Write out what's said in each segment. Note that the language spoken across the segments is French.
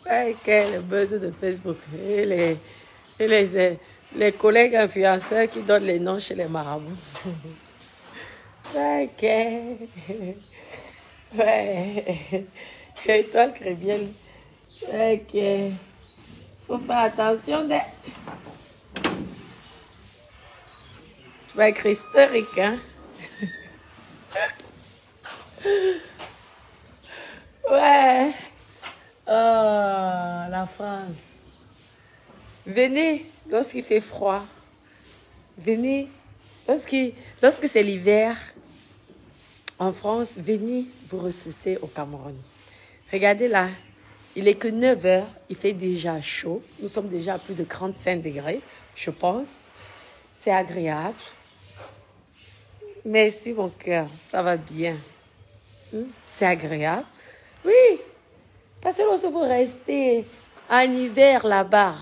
Ouais, quel buzz de Facebook. Les collègues influenceurs qui donnent les noms chez les marabouts. Ouais, ouais. Étoile chrétienne. Ok. Faut faire attention. Tu vas être historique, hein? Ouais. Oh, la France. Venez lorsqu'il fait froid. Venez lorsque c'est l'hiver en France. Venez vous ressourcer au Cameroun. Regardez là. Il est que 9 heures. Il fait déjà chaud. Nous sommes déjà à plus de 35 degrés, je pense. C'est agréable. Merci mon cœur. Ça va bien. C'est agréable. Oui. Parce que lorsque vous restez en hiver là-bas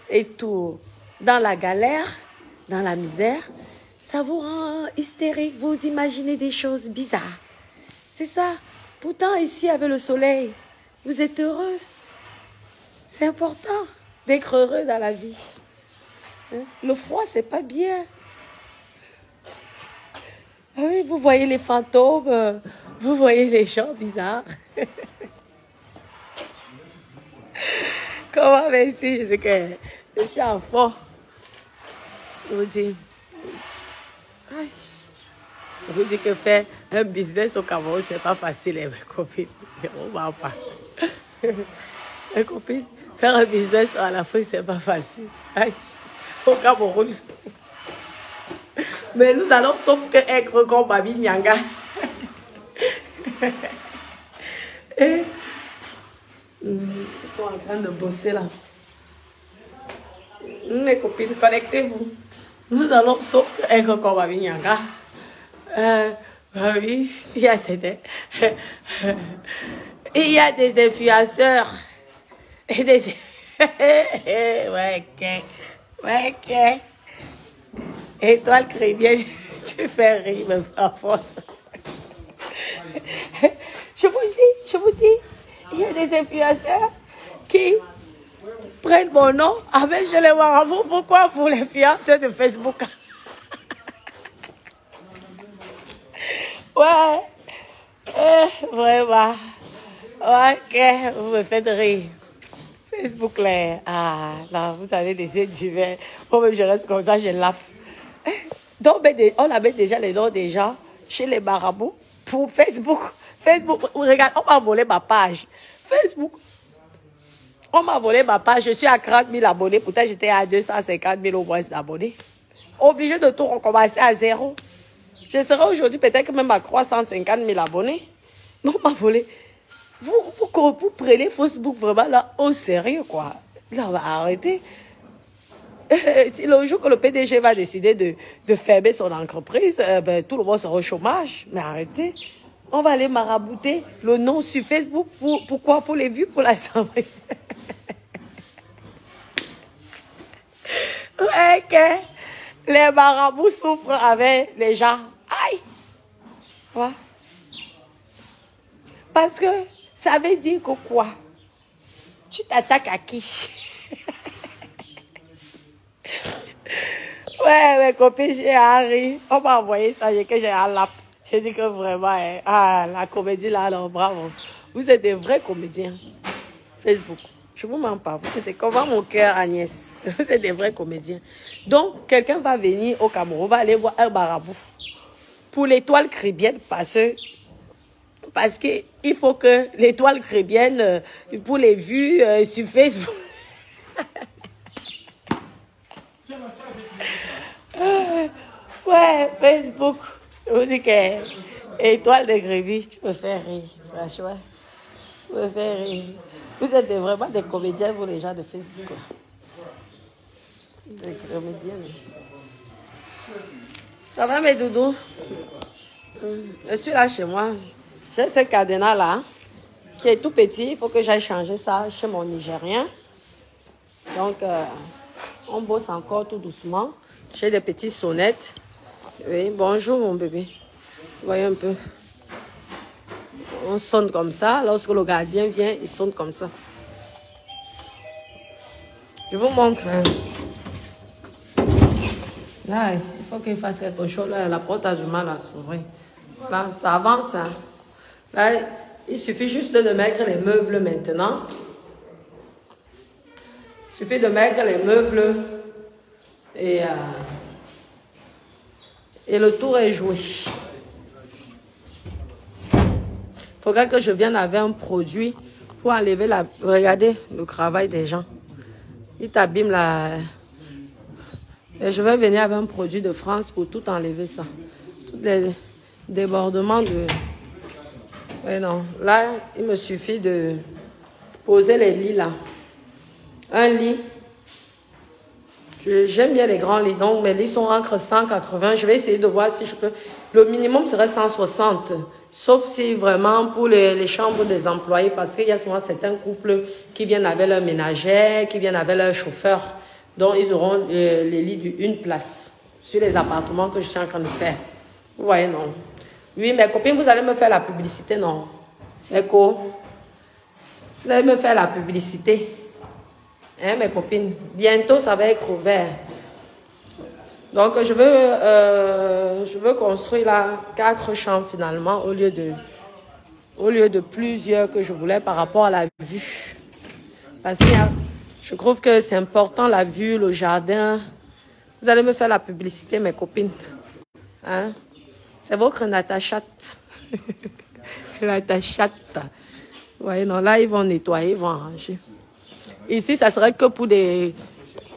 et tout, dans la galère, dans la misère, ça vous rend hystérique. Vous imaginez des choses bizarres. C'est ça. Pourtant, ici, avec le soleil, vous êtes heureux. C'est important d'être heureux dans la vie. Le froid, c'est pas bien. Ah oui, vous voyez les fantômes, vous voyez les gens bizarres. Comment, merci, je dis que je suis enfant. Je vous dis, je vous dis que faire un business au Cameroun, c'est pas facile, mes copines. On va pas. Mes copines, faire un business à l'Afrique, c'est pas facile. Aïe, au Cameroun. Mais nous allons sauf que être comme Babi Nyanga. Ils sont en train de bosser là. Mes copines, connectez-vous. Nous allons sauf que être comme Babi Nyanga. Oui, il y a des influenceurs. Et des... ouais, Étoile chrétienne, tu fais rire, mais pas force. Je vous dis, il y a des influenceurs qui prennent mon nom avec je les marabouts. Pourquoi? Pour l'influenceur de Facebook. Ouais, vraiment. Ok, vous me faites rire. Facebook, là, là, vous avez des yeux divers. Moi-même, je reste comme ça, je lappe. Donc, on avait déjà les noms des gens chez les marabouts pour Facebook. Facebook, regarde, on m'a volé ma page. Facebook, on m'a volé ma page. Je suis à 30 000 abonnés. Pourtant, j'étais à 250 000 au moins d'abonnés. Obligé de tout recommencer à zéro. Je serai aujourd'hui peut-être même à 350 000 abonnés. Mais on m'a volé. Vous prenez Facebook vraiment là au sérieux, quoi. Là, on va arrêter. Le jour que le PDG va décider de fermer son entreprise, tout le monde sera au chômage. Mais arrêtez. On va aller marabouter le nom sur Facebook. Pourquoi? Pour les vues, pour l'instant. Ouais, que les marabouts souffrent avec les gens. Aïe! Ouais. Parce que ça veut dire que quoi? Tu t'attaques à qui? Ouais, copine, j'ai Harry. On m'a envoyé ça, que j'ai un lap. J'ai dit que vraiment, la comédie là, alors bravo. Vous êtes des vrais comédiens. Facebook. Je vous mens pas. Vous êtes comme mon cœur, Agnès. Vous êtes des vrais comédiens. Donc, quelqu'un va venir au Cameroun, va aller voir un marabout. Pour l'étoile chrétienne, parce que il faut que l'étoile chrétienne, pour les vues sur Facebook. Ouais, Facebook. Je vous dis que étoile de Grévy, tu me fais rire, franchement. Tu me fais rire. Vous êtes vraiment des comédiens, vous les gens de Facebook. Là. Des comédiens. Ça va mes doudous? Je suis là chez moi. J'ai ce cadenas là, qui est tout petit. Il faut que j'aille changer ça chez mon Nigérien. Donc, on bosse encore tout doucement. J'ai des petites sonnettes. Oui, bonjour mon bébé. Voyez un peu. on sonne comme ça. Lorsque le gardien vient, il sonne comme ça. Je vous montre. Hein. Là, il faut qu'il fasse quelque chose. Là, la porte a du mal à s'ouvrir. Là, ça avance. Hein. Là, il suffit juste de mettre les meubles maintenant. Il suffit de mettre les meubles et le tour est joué. Il faudrait que je vienne avec un produit pour enlever la... Regardez le travail des gens. Ils t'abîment la... Et je vais venir avec un produit de France pour tout enlever ça. Tous les débordements de... Oui, non. Là, il me suffit de poser les lits là. Un lit. J'aime bien les grands lits. Donc, mes lits sont entre 180. Je vais essayer de voir si je peux... Le minimum serait 160. Sauf si vraiment pour les chambres des employés, parce qu'il y a souvent certains couples qui viennent avec leur ménagère, qui viennent avec leur chauffeur. Donc, ils auront les lits d'une place sur les appartements que je suis en train de faire. Vous voyez, non? Oui, mes copines, vous allez me faire la publicité, non? Écho. Vous allez me faire la publicité. Hein, mes copines? Bientôt, ça va être ouvert. Donc, je veux construire là 4 chambres finalement au lieu de plusieurs que je voulais par rapport à la vue. Parce que je trouve que c'est important la vue, le jardin. Vous allez me faire la publicité, mes copines. Hein? C'est votre Natachat. Natachat. Vous voyez, non, là, ils vont nettoyer, ils vont arranger. Ici, ça serait que pour des...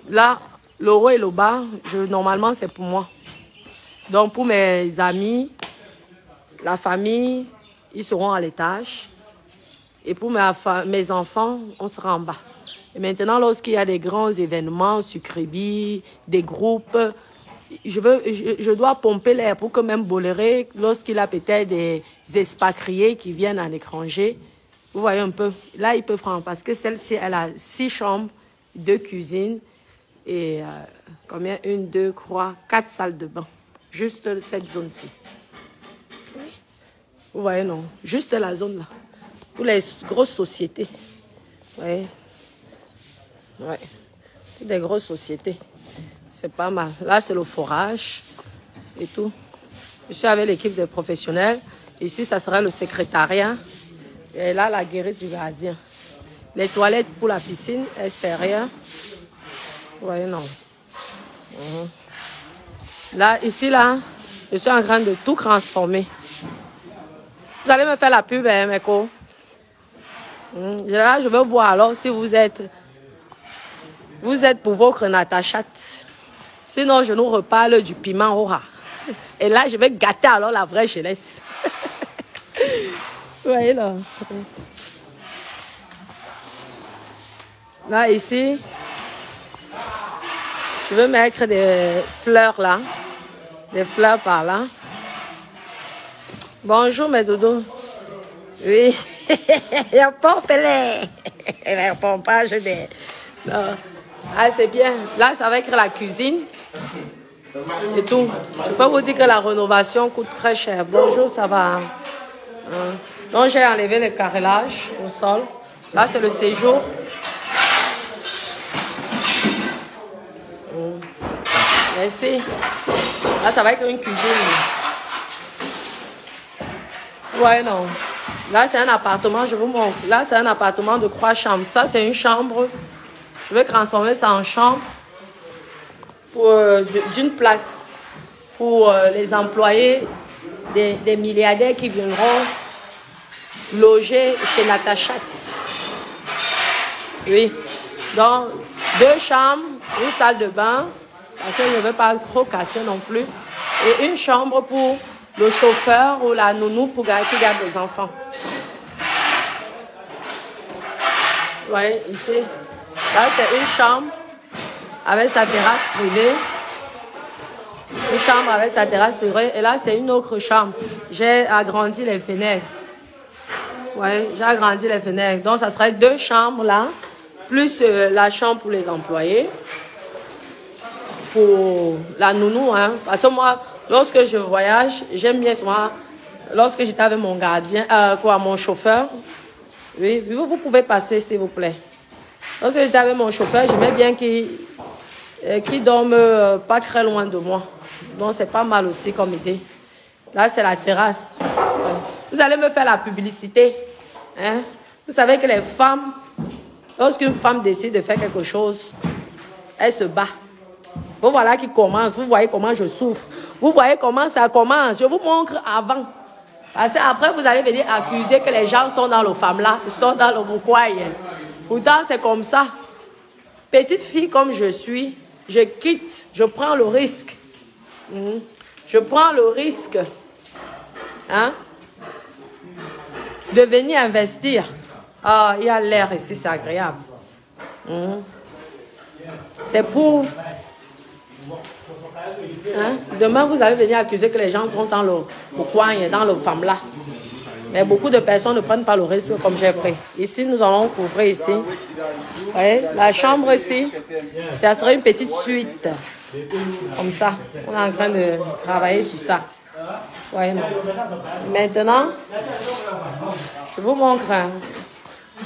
Là, le haut et le bas, normalement, c'est pour moi. Donc, pour mes amis, la famille, ils seront à l'étage. Et pour mes enfants, on sera en bas. Et maintenant, lorsqu'il y a des grands événements, sucrebi, des groupes, je dois pomper l'air pour que même Bolloré, lorsqu'il a peut-être des expatriés qui viennent à l'étranger, vous voyez un peu, là, il peut prendre. Parce que celle-ci, elle a 6 chambres, 2 cuisines et combien? 1, 2, 3, 4 salles de bain. Juste cette zone-ci. Vous voyez, non? Juste la zone là. Pour les grosses sociétés. Vous voyez? Ouais. Pour des grosses sociétés. C'est pas mal. Là, c'est le forage et tout. Je suis avec l'équipe des professionnels. Ici, ça serait le secrétariat. Et là, la guérite du gardien. Les toilettes pour la piscine extérieure. Vous voyez, non. Là, ici, là, je suis en train de tout transformer. Vous allez me faire la pub, hein, mes co. Là, je veux voir alors si vous êtes pour votre Natachat. Sinon, je nous reparle du piment aura. Et là, je vais gâter alors la vraie jeunesse. Vous voyez là. Là, ici, je veux mettre des fleurs là. Des fleurs par là. Bonjour mes dodos. Oui. Pompe-les. Les pompages des... Non. Ah, c'est bien. Là, ça va être la cuisine. Et tout. Je peux vous dire que la rénovation coûte très cher. Bonjour, ça va. Donc, j'ai enlevé le carrelage au sol. Là, c'est le séjour. Merci. Là, ça va être une cuisine. Ouais, non. Là, c'est un appartement, je vous montre. Là, c'est un appartement de 3 chambres. Ça, c'est une chambre. Je vais transformer ça en chambre d'une place pour les employés des milliardaires qui viendront loger chez Natachat. Oui. Donc, 2 chambres, une salle de bain, parce que je ne veux pas trop casser non plus. Et une chambre pour le chauffeur ou la nounou pour qui garde les enfants. Vous voyez, ici. Là, c'est une chambre avec sa terrasse privée. Une chambre avec sa terrasse privée. Et là, c'est une autre chambre. J'ai agrandi les fenêtres. Oui, j'ai agrandi les fenêtres. Donc, ça serait 2 chambres là, plus la chambre pour les employés. Pour la nounou, hein. Parce que moi, lorsque je voyage, j'aime bien souvent Lorsque j'étais avec mon gardien, mon chauffeur, oui, vous pouvez passer, s'il vous plaît. Lorsque j'étais avec mon chauffeur, j'aimais bien qu'il dorme pas très loin de moi. Donc, c'est pas mal aussi comme idée. Là, c'est la terrasse. Vous allez me faire la publicité. Hein? Vous savez que les femmes, lorsqu'une femme décide de faire quelque chose, elle se bat. Vous voilà qui commence. Vous voyez comment je souffre. Vous voyez comment ça commence. Je vous montre avant. Parce qu'après, vous allez venir accuser que les gens sont dans le femme-là, sont dans le bouquaille. Pourtant, c'est comme ça. Petite fille comme je suis, je quitte, je prends le risque. Je prends le risque hein, de venir investir. Ah, il y a l'air ici, c'est agréable. C'est pour... Hein? Demain, vous allez venir accuser que les gens sont dans le coin, dans le femme-là. Mais beaucoup de personnes ne prennent pas le risque comme j'ai pris. Ici, nous allons couvrir ici. Vous voyez, la chambre ici, ça serait une petite suite. Comme ça. On est en train de travailler sur ça. Ouais, non. Maintenant, je vous montre. Hein.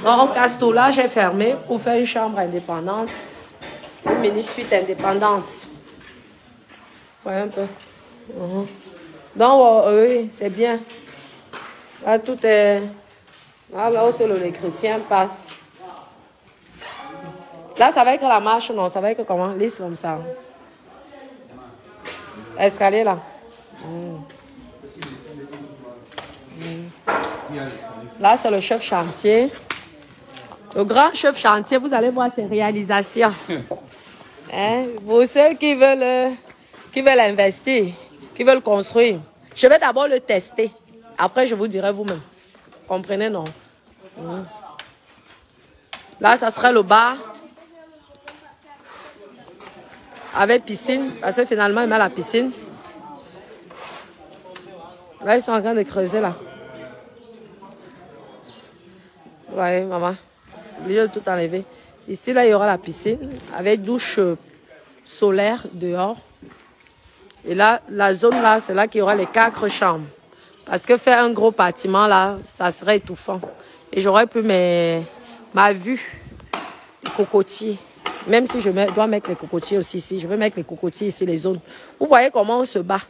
Donc, casse tout là, j'ai fermé pour faire une chambre indépendante. Une mini-suite indépendante. Voyez un peu. Donc, oui, c'est bien. Là, tout est... Là où l'électricien passe. Là, ça va être la marche, non? Ça va être comment? Lisse comme ça. Escalier, là. Là, c'est le chef chantier. Le grand chef chantier, vous allez voir ses réalisations. Hein? Pour ceux qui veulent investir, qui veulent construire, je vais d'abord le tester. Après, je vous dirai vous-même. Comprenez, non? Là, ça sera le bar. Avec piscine. Parce que finalement, il met la piscine. Là, ils sont en train de creuser, là. Vous voyez, maman. Oubliez de tout enlever. Ici, là, il y aura la piscine. Avec douche solaire dehors. Et là, la zone là, c'est là qu'il y aura les 4 chambres. Parce que faire un gros bâtiment là, ça serait étouffant. Et j'aurais pu ma vue, les cocotiers. Même si je dois mettre les cocotiers aussi ici. Je vais mettre les cocotiers ici, les zones. Vous voyez comment on se bat.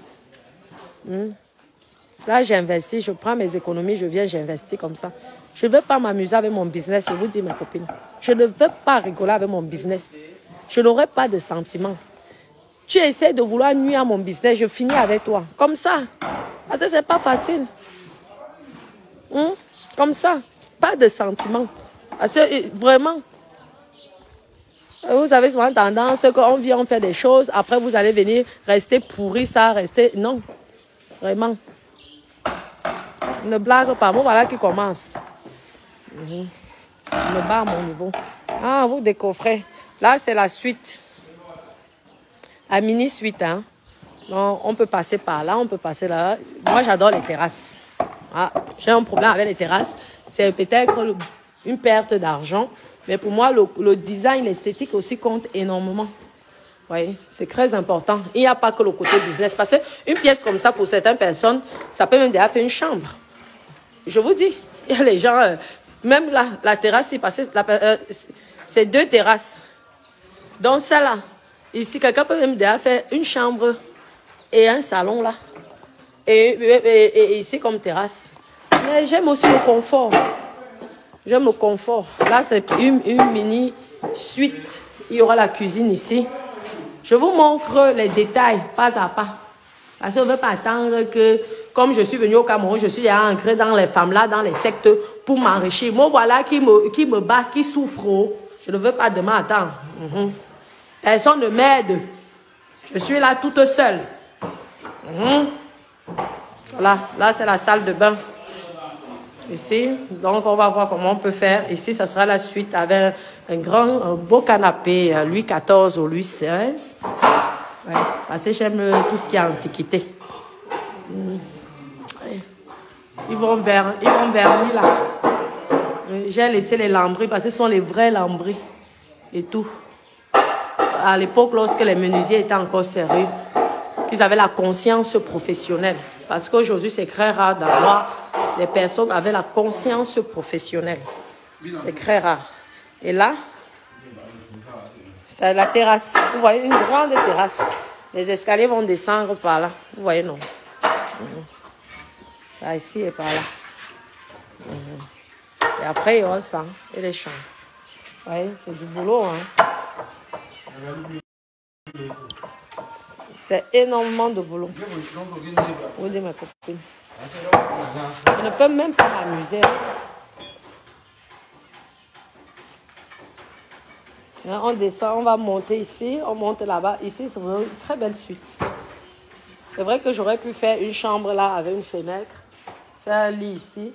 Là, j'investis, je prends mes économies, je viens, j'investis comme ça. Je ne veux pas m'amuser avec mon business, je vous dis, mes copines. Je ne veux pas rigoler avec mon business. Je n'aurai pas de sentiments. Tu essaies de vouloir nuire à mon business, je finis avec toi. Comme ça. Parce que ce n'est pas facile. Comme ça. Pas de sentiments. Parce que vraiment, vous avez souvent tendance qu'on vient, on fait des choses, après vous allez venir rester pourri ça, rester... Non. Vraiment. Ne blague pas. Moi, voilà qui commence. Me bat à mon niveau. Ah, vous décoffrez. Là, c'est la suite. La mini-suite, hein. Donc, on peut passer par là, on peut passer là. Moi, j'adore les terrasses. Ah, j'ai un problème avec les terrasses. C'est peut-être une perte d'argent. Mais pour moi, le design, l'esthétique aussi compte énormément. Oui, c'est très important. Il n'y a pas que le côté business. Parce qu'une pièce comme ça, pour certaines personnes, ça peut même déjà faire une chambre. Je vous dis, il y a les gens... même là, la terrasse, c'est 2 terrasses. Donc, celle-là, ici, quelqu'un peut même déjà faire une chambre et un salon là. Et ici, comme terrasse. Mais j'aime aussi le confort. J'aime le confort. Là, c'est une mini suite. Il y aura la cuisine ici. Je vous montre les détails, pas à pas. Parce qu'on ne veut pas attendre que, comme je suis venue au Cameroun, je suis déjà ancrée dans les femmes là, dans les sectes, pour m'enrichir. Moi, voilà qui me bat, qui souffre. Je ne veux pas demain attendre. Personne ne m'aide. Je suis là toute seule. Voilà, là c'est la salle de bain. Ici, donc on va voir comment on peut faire. Ici, ça sera la suite avec un beau canapé Louis XIV ou Louis XVI. Ouais, parce que j'aime tout ce qui est antiquité. Ils vont vernir là. J'ai laissé les lambris parce que ce sont les vrais lambris et tout. À l'époque, lorsque les menuisiers étaient encore sérieux, qu'ils avaient la conscience professionnelle. Parce qu'aujourd'hui, c'est très rare d'avoir des personnes avec la conscience professionnelle. C'est très rare. Et là, c'est la terrasse. Vous voyez, une grande terrasse. Les escaliers vont descendre par là. Vous voyez, non? Là, ici et par là. Et après, il y aura ça. Et les champs. Vous voyez, c'est du boulot, hein? C'est énormément de boulot. Vous dites ma copine. Je ne peux même pas m'amuser. On descend, on va monter ici, on monte là-bas. Ici, c'est une très belle suite. C'est vrai que j'aurais pu faire une chambre là avec une fenêtre. Faire un lit ici.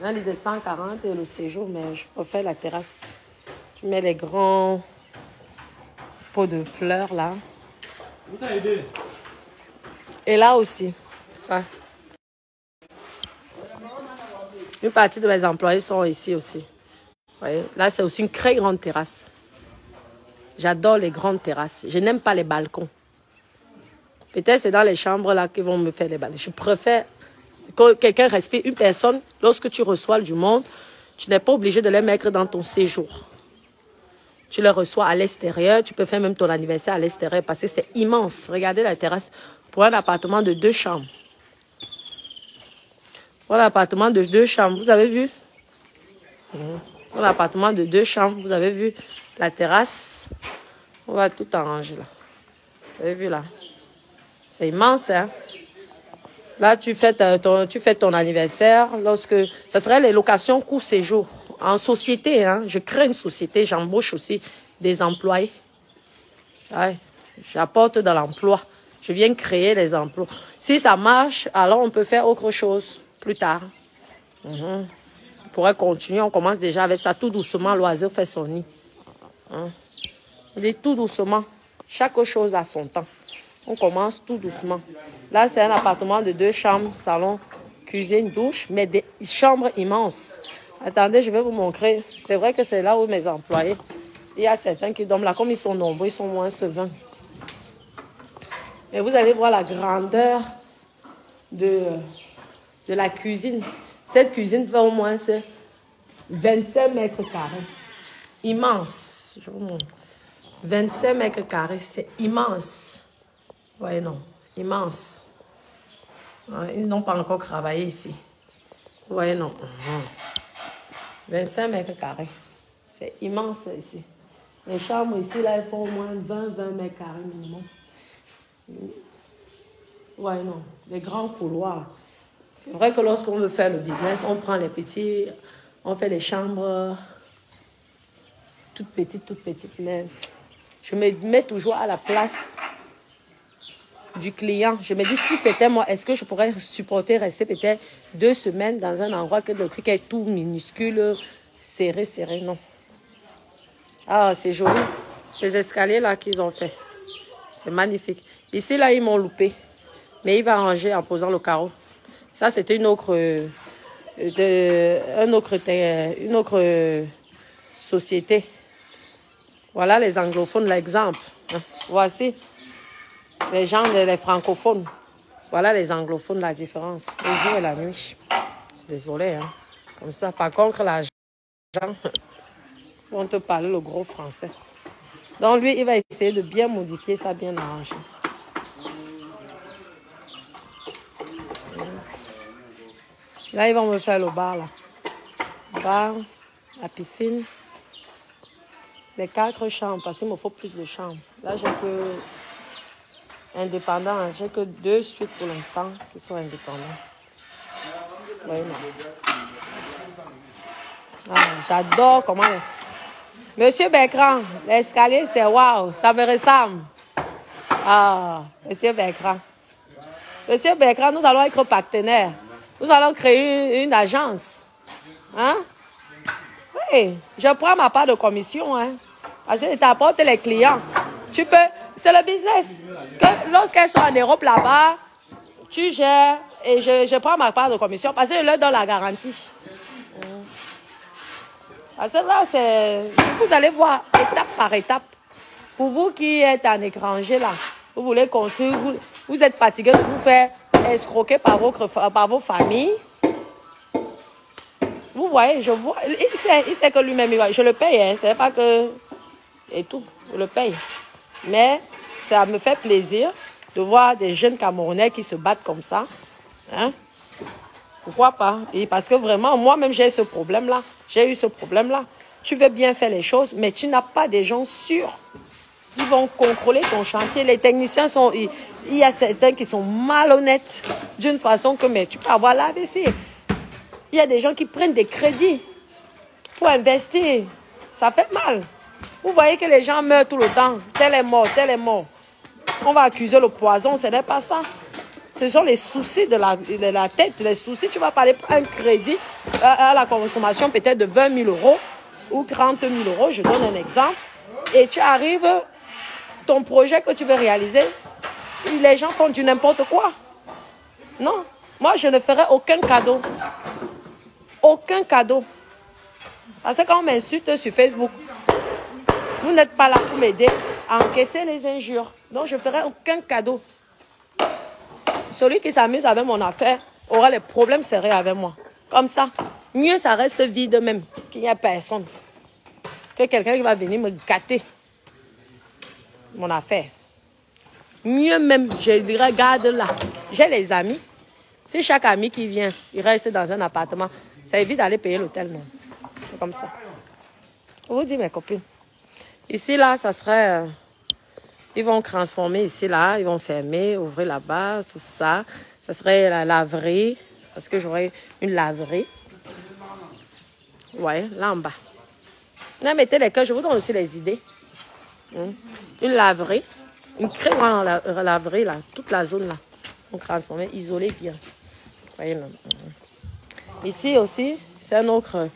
Un lit de 140 et le séjour, mais je préfère la terrasse. Je mets les grands pots de fleurs là. Et là aussi, ça. Une partie de mes employés sont ici aussi. Vous voyez, là, c'est aussi une très grande terrasse. J'adore les grandes terrasses. Je n'aime pas les balcons. Peut-être c'est dans les chambres là qu'ils vont me faire les balcons. Je préfère que quelqu'un respire. Une personne, lorsque tu reçois du monde, tu n'es pas obligé de les mettre dans ton séjour. Tu les reçois à l'extérieur. Tu peux faire même ton anniversaire à l'extérieur parce que c'est immense. Regardez la terrasse pour un appartement de 2 chambres. Pour un appartement de 2 chambres, vous avez vu? Pour l'appartement de 2 chambres, vous avez vu la terrasse. On va tout arranger là. Vous avez vu là? C'est immense, hein? Là, tu fais ton anniversaire. Lorsque ça serait les locations court séjour. En société, hein? Je crée une société, j'embauche aussi des employés. Ouais. J'apporte de l'emploi. Je viens créer les emplois. Si ça marche, alors on peut faire autre chose plus tard. On pourrait continuer. On commence déjà avec ça tout doucement. L'oiseau fait son nid. On dit tout doucement. Chaque chose a son temps. On commence tout doucement. Là, c'est un appartement de 2 chambres, salon, cuisine, douche, mais des chambres immenses. Attendez, je vais vous montrer. C'est vrai que c'est là où mes employés, il y a certains qui dorment là. Comme ils sont nombreux, ils sont moins que 20. Mais vous allez voir la grandeur de la cuisine. Cette cuisine fait au moins 25 mètres carrés. Immense. Je vous montre. 25 mètres carrés, c'est immense. Oui, non, immense. Ils n'ont pas encore travaillé ici. Vous voyez, non. 25 mètres carrés. C'est immense ici. Les chambres ici, là, elles font au moins 20 mètres carrés minimum. Oui, non. Les grands couloirs. C'est vrai que lorsqu'on veut faire le business, on prend les petits, on fait les chambres toutes petites. Mais je me mets toujours à la place du client. Je me dis, si c'était moi, est-ce que je pourrais supporter rester peut-être 2 semaines dans un endroit que le truc est tout minuscule, serré, non. Ah, c'est joli. Ces escaliers-là qu'ils ont fait. C'est magnifique. Ici, là, ils m'ont loupé. Mais il va ranger en posant le carreau. Ça, c'était une autre société. Voilà les anglophones, l'exemple. Voici les gens, les francophones. Voilà les anglophones, la différence. Le jour et la nuit. Désolé, hein. Comme ça. Par contre, la gens vont te parler le gros français. Donc, lui, il va essayer de bien modifier ça, bien arranger. Là, ils vont me faire le bar, là. Le bar, la piscine. Les 4 chambres, parce qu'il me faut plus de chambres. Là, j'ai que indépendants. J'ai que 2 suites pour l'instant qui sont indépendants. Oui, non. Ah, j'adore comment... Monsieur Bertrand, l'escalier, c'est waouh, ça me ressemble. Ah, Monsieur Bertrand. Monsieur Bertrand, nous allons être partenaires. Nous allons créer une agence. Hein? Oui, je prends ma part de commission. Hein? Parce que tu apportes les clients. Tu peux... C'est le business. Lorsqu'elles sont en Europe là-bas, tu gères et je prends ma part de commission parce que je leur donne la garantie. Parce que là, vous allez voir étape par étape. Pour vous qui êtes en étranger là, vous voulez construire, Vous êtes fatigué de vous faire escroquer par vos familles. Vous voyez, je vois. Il sait que lui-même, je le paye. Hein, c'est pas que... Et tout, je le paye. Mais ça me fait plaisir de voir des jeunes Camerounais qui se battent comme ça. Hein? Pourquoi pas? Et parce que vraiment, moi-même, j'ai ce problème-là. J'ai eu ce problème-là. Tu veux bien faire les choses, mais tu n'as pas des gens sûrs. Ils vont contrôler ton chantier. Les techniciens sont... Il y a certains qui sont malhonnêtes d'une façon que mais tu peux avoir l'AVC. Il y a des gens qui prennent des crédits pour investir. Ça fait mal. Vous voyez que les gens meurent tout le temps. Tel est mort, tel est mort. On va accuser le poison, ce n'est pas ça. Ce sont les soucis de la tête. Les soucis, tu vas parler pour un crédit à la consommation peut-être de 20 000 euros ou 30 000 euros. Je donne un exemple. Et tu arrives, ton projet que tu veux réaliser, les gens font du n'importe quoi. Non, moi je ne ferai aucun cadeau. Aucun cadeau. Parce que quand on m'insulte sur Facebook, vous n'êtes pas là pour m'aider à encaisser les injures. Donc je ne ferai aucun cadeau. Celui qui s'amuse avec mon affaire aura les problèmes serrés avec moi. Comme ça, mieux ça reste vide même, qu'il n'y a personne. Que quelqu'un qui va venir me gâter mon affaire. Mieux même, je dirais, garde là. J'ai les amis. Si chaque ami qui vient, il reste dans un appartement, ça évite d'aller payer l'hôtel, non. C'est comme ça. Je vous dis, mes copines. Ici, là, ça serait... ils vont transformer ici, là. Ils vont fermer, ouvrir là-bas, tout ça. Ça serait la laverie. Parce que j'aurais une laverie. Ouais, là en bas. Là, mettez les cœurs. Je vous donne aussi les idées. Une laverie. Une très grande laverie, là. Toute la zone, là. On transformer, isoler bien. Vous voyez, là. Ici aussi, c'est un autre...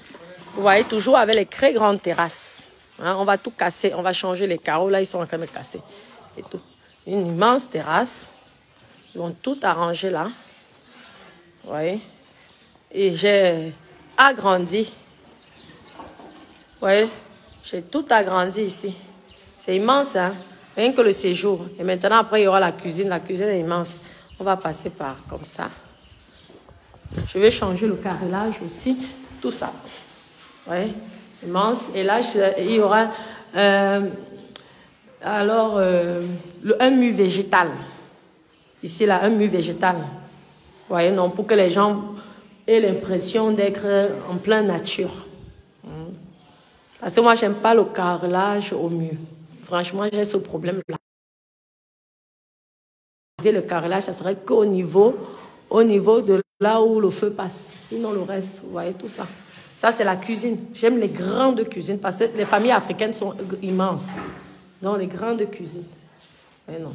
Vous voyez, toujours avec les très grandes terrasses. Hein, on va tout casser. On va changer les carreaux. Là, ils sont en train de casser. Et tout. Une immense terrasse. Ils vont tout arranger là. Vous voyez. Et j'ai agrandi. Vous voyez. J'ai tout agrandi ici. C'est immense, hein. Rien que le séjour. Et maintenant, après, il y aura la cuisine. La cuisine est immense. On va passer par comme ça. Je vais changer le carrelage aussi. Tout ça. Vous voyez. Immense. Et là, il y aura un mur végétal. Ici, là, un mur végétal. Vous voyez, non, pour que les gens aient l'impression d'être en pleine nature. Parce que moi, je n'aime pas le carrelage au mur. Franchement, j'ai ce problème-là. Le carrelage, ça serait qu'au niveau de là où le feu passe. Sinon, le reste, vous voyez, tout ça. Ça, c'est la cuisine. J'aime les grandes cuisines parce que les familles africaines sont immenses. Donc, les grandes cuisines. Mais non.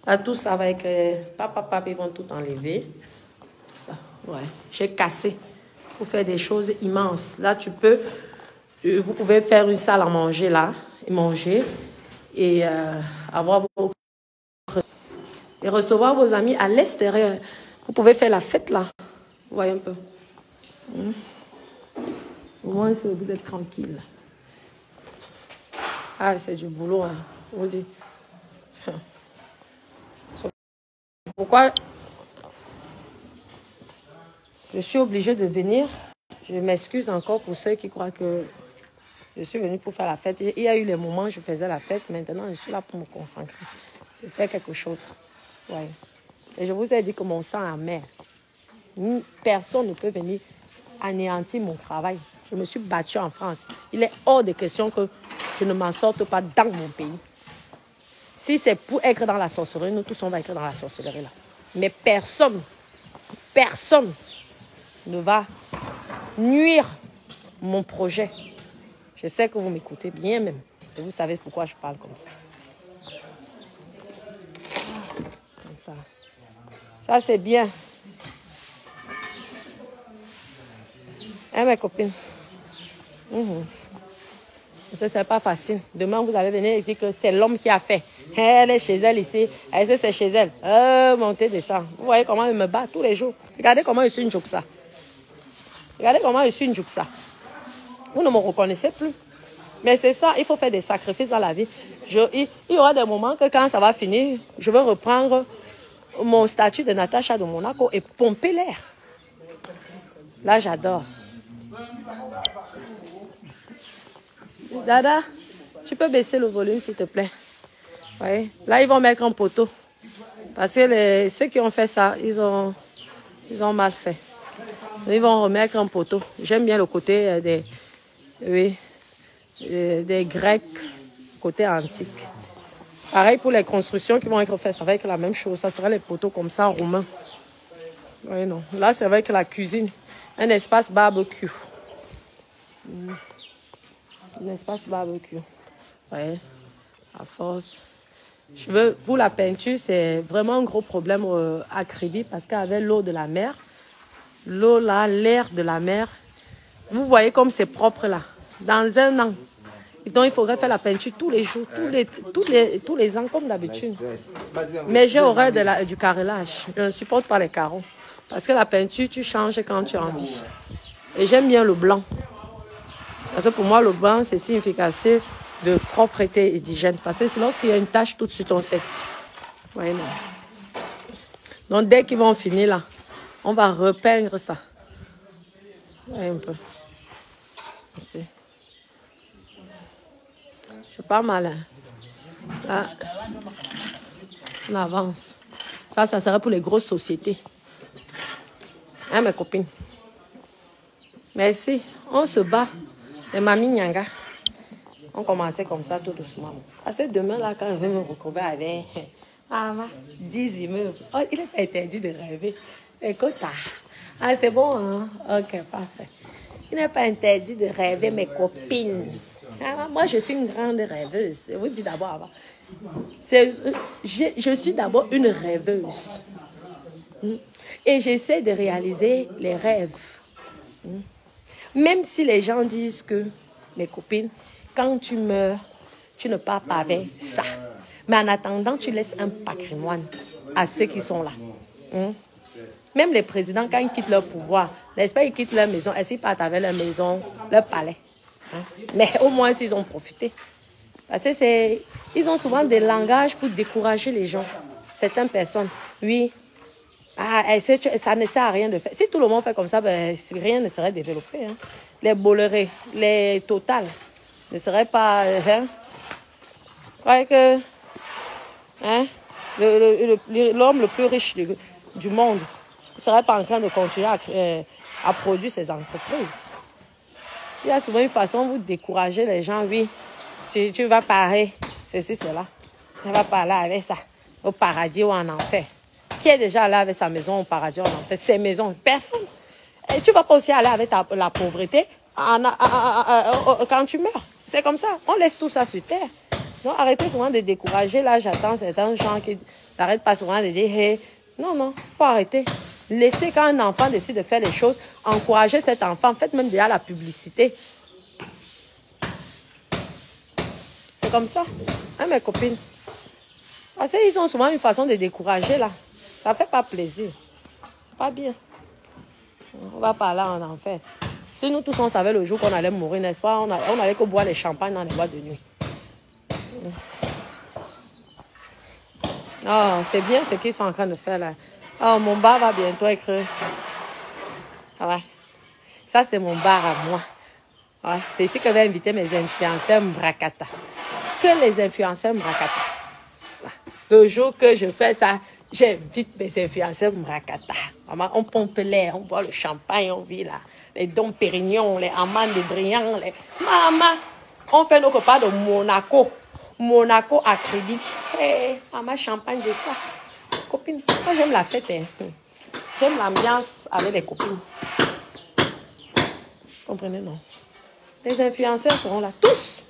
Là, tout ça va être... Papa, ils vont tout enlever. Tout ça, ouais. J'ai cassé pour faire des choses immenses. Là, vous pouvez faire une salle à manger, là, et manger, et et recevoir vos amis à l'extérieur. Vous pouvez faire la fête, là. Vous voyez un peu. Au moins, vous êtes tranquille. Ah, c'est du boulot, hein. Je vous dis. Pourquoi je suis obligée de venir? Je m'excuse encore pour ceux qui croient que je suis venue pour faire la fête. Il y a eu les moments où je faisais la fête. Maintenant, je suis là pour me consacrer. Je fais quelque chose. Ouais. Et je vous ai dit que mon sang est amer. Personne ne peut venir anéantir mon travail. Je me suis battue en France. Il est hors de question que je ne m'en sorte pas dans mon pays. Si c'est pour être dans la sorcellerie, nous tous on va être dans la sorcellerie là. Mais personne ne va nuire mon projet. Je sais que vous m'écoutez bien même. Et vous savez pourquoi je parle comme ça. Comme ça. Ça c'est bien. Hein mes copines? Ça, c'est pas facile. Demain, vous allez venir et dire que c'est l'homme qui a fait. Elle est chez elle ici. Elle sait c'est chez elle. Montez, descend. Vous voyez comment elle me bat tous les jours. Regardez comment je suis une jouksa. Regardez comment je suis une jouksa. Vous ne me reconnaissez plus. Mais c'est ça, il faut faire des sacrifices dans la vie. Il y aura des moments que quand ça va finir, je vais reprendre mon statut de Natacha de Monaco et pomper l'air. Là, j'adore. Dada, tu peux baisser le volume, s'il te plaît. Oui. Là, ils vont mettre un poteau. Parce que ceux qui ont fait ça, ils ont mal fait. Ils vont remettre un poteau. J'aime bien le côté des Grecs, côté antique. Pareil pour les constructions qui vont être faites, ça va être la même chose. Ça sera les poteaux comme ça, romains. Oui, non. Là, c'est avec la cuisine. Un espace barbecue. Un espace barbecue. Oui, à force. Pour la peinture, c'est vraiment un gros problème à Kribi parce qu'avec l'eau de la mer, l'eau là, l'air de la mer, vous voyez comme c'est propre là. Dans un an, donc il faudrait faire la peinture tous les jours, tous les ans comme d'habitude. Mais j'ai horreur du carrelage. Je ne supporte pas les carreaux. Parce que la peinture, tu changes quand tu as envie. Et j'aime bien le blanc. Parce que pour moi, le blanc, c'est significatif de propreté et d'hygiène. Parce que lorsqu'il y a une tache, tout de suite, on sait. Ouais, non. Donc, dès qu'ils vont finir là, on va repeindre ça. Ouais, un peu. C'est pas mal. Hein? Là, on avance. Ça serait pour les grosses sociétés. Hein, mes copines? Merci. On se bat. Les mamies Nyanga. On commençait comme ça tout doucement. Parce que demain, là, quand je vais me retrouver avec 10 immeubles, oh, il n'est pas interdit de rêver. Écoute, c'est bon, hein? Ok, parfait. Il n'est pas interdit de rêver, mes copines. Moi, je suis une grande rêveuse. Je vous dis d'abord, je suis d'abord une rêveuse. Et j'essaie de réaliser les rêves. Même si les gens disent que, mes copines, quand tu meurs, tu ne pars pas avec ça. Mais en attendant, tu laisses un patrimoine à ceux qui sont là. Même les présidents, quand ils quittent leur pouvoir, n'est-ce pas, ils quittent leur maison, est-ce qu'ils partent avec leur maison, leur palais? Mais au moins, ils ont profité. Parce que ils ont souvent des langages pour décourager les gens. Certaines personnes, oui, ça ne sert à rien de faire. Si tout le monde fait comme ça, ben, rien ne serait développé. Hein. Les Bolloré, les Total ne seraient pas... Hein. Je crois que l'homme le plus riche du monde ne serait pas en train de continuer à produire ses entreprises. Il y a souvent une façon de vous décourager les gens. Oui, tu vas parler, ceci, cela. Tu vas parler avec ça, au paradis ou en enfer. Qui est déjà allé avec sa maison au paradis ou en enfer? Ses maisons, personne. Et tu vas pas aussi aller avec la pauvreté quand tu meurs. C'est comme ça. On laisse tout ça sur terre. Donc arrêtez souvent de décourager. Là, j'attends certains gens qui n'arrêtent pas souvent de dire hey. Non, faut arrêter. Laissez quand un enfant décide de faire les choses, encouragez cet enfant. Faites même déjà la publicité. C'est comme ça. Hein, mes copines? Parce qu'ils ont souvent une façon de décourager là. Ça ne fait pas plaisir. C'est pas bien. On va pas là en enfer. Si nous tous on savait le jour qu'on allait mourir, n'est-ce pas? On allait que boire les champagnes dans les boîtes de nuit. Oh, c'est bien ce qu'ils sont en train de faire là. Oh, mon bar va bientôt être... Ah ouais. Ça, c'est mon bar à moi. Ouais. C'est ici que je vais inviter mes influenceurs Mbrakata. Que les influenceurs Mbrakata. Le jour que je fais ça, j'invite mes influenceurs Mbrakata. On pompe l'air, on boit le champagne, on vit là. Les Dom Pérignon, les Amand de Briand, les... Maman, on fait nos repas de Monaco. Monaco à crédit. Hey, maman, champagne de ça. Copine, moi j'aime la fête. Hein. J'aime l'ambiance avec les copines. Comprenez, non? Les influenceurs seront là, tous.